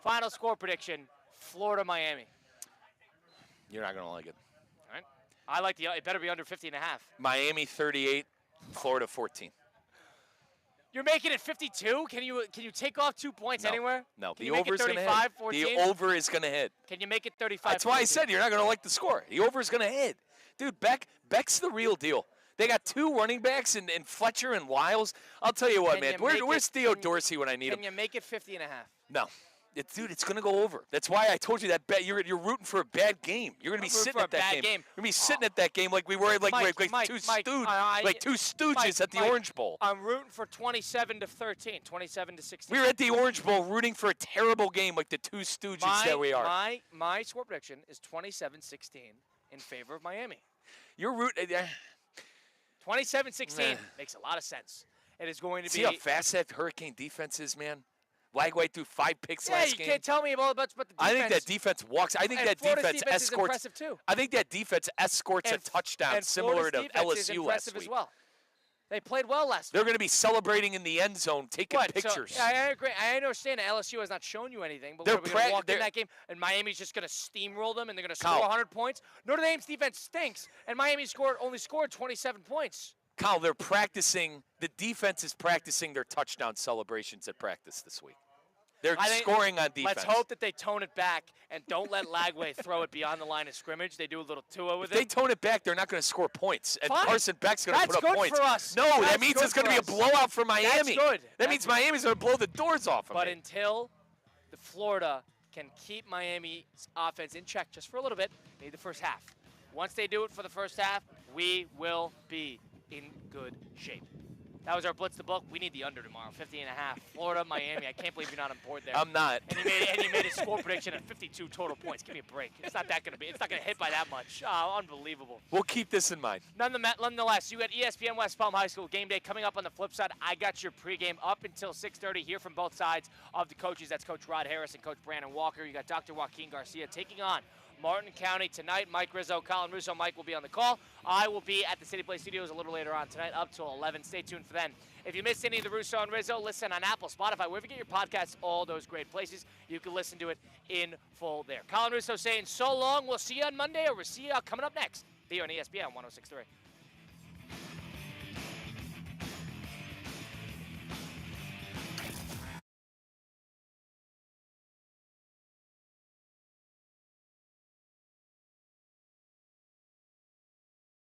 Final score prediction: Florida-Miami. You're not gonna like it. All right. I like it better be under 50.5. Miami 38, Florida 14. You're making it 52? Can you take off 2 points anywhere? No, the over is going to hit. 14? The over is going to hit. Can you make it 35? That's why I said you're not going to like the score. The over is going to hit. Dude, Beck's the real deal. They got 2 running backs in Fletcher and Lyles. I'll tell you what, man. Where's Theo Dorsey when I need him? Can you make it 50.5? No. It's going to go over. That's why I told you that bet. You're rooting for a bad game. You're going to be sitting at that game. You're going to be sitting at that game like we were like two stooges at the Orange Bowl. I'm rooting for 27-13, 27-16. We were at the Orange Bowl rooting for a terrible game like the two stooges that we are. My score prediction is 27-16 in favor of Miami. You're rooting. 27-16 makes a lot of sense. It is going to be. See how fast that Hurricane defense is, man? Lagway threw 5 picks last game. Yeah, you can't tell me about the defense. I think that defense walks. I think that defense escorts. Is impressive too. I think that defense escorts a touchdown similar to LSU is last week. As well. They played well last They're week. going to be celebrating in the end zone, taking pictures. So, I agree. I understand that LSU has not shown you anything, but They're what, are we going to walk in that game and Miami's just going to steamroll them and they're going to score 100 points? Notre Dame's defense stinks, and Miami only scored 27 points. Kyle, they're practicing. The defense is practicing their touchdown celebrations at practice this week. They're scoring on defense. Let's hope that they tone it back and don't let Lagway throw it beyond the line of scrimmage. They do a little Tua with it. If they tone it back, they're not going to score points. And Fine. Carson Beck's going to put up points. That's good for us. No, that means it's going to be a blowout for Miami. That's good. That means Miami's going to blow the doors off of But it. until the Florida can keep Miami's offense in check just for a little bit, maybe the first half. Once they do it for the first half, we will be in good shape. That was our Blitz the Book. We need the under tomorrow, 50.5. Florida, Miami. I can't believe you're not on board there. I'm not. And you made a score prediction at 52 total points. Give me a break. It's not going to hit by that much. Oh, unbelievable. We'll keep this in mind. Nonetheless, you got ESPN West Palm High School game day coming up on the flip side. I got your pregame up until 6:30. Hear from both sides of the coaches. That's Coach Rod Harris and Coach Brandon Walker. You got Dr. Joaquin Garcia taking on Martin County tonight. Mike Rizzo, Colin Russo. Mike will be on the call. I will be at the City Play Studios a little later on tonight, up till 11. Stay tuned for then. If you missed any of the Russo and Rizzo, listen on Apple, Spotify, wherever you get your podcasts, all those great places. You can listen to it in full there. Colin Russo saying so long. We'll see you on Monday, or we'll see you coming up next here on ESPN 106.3.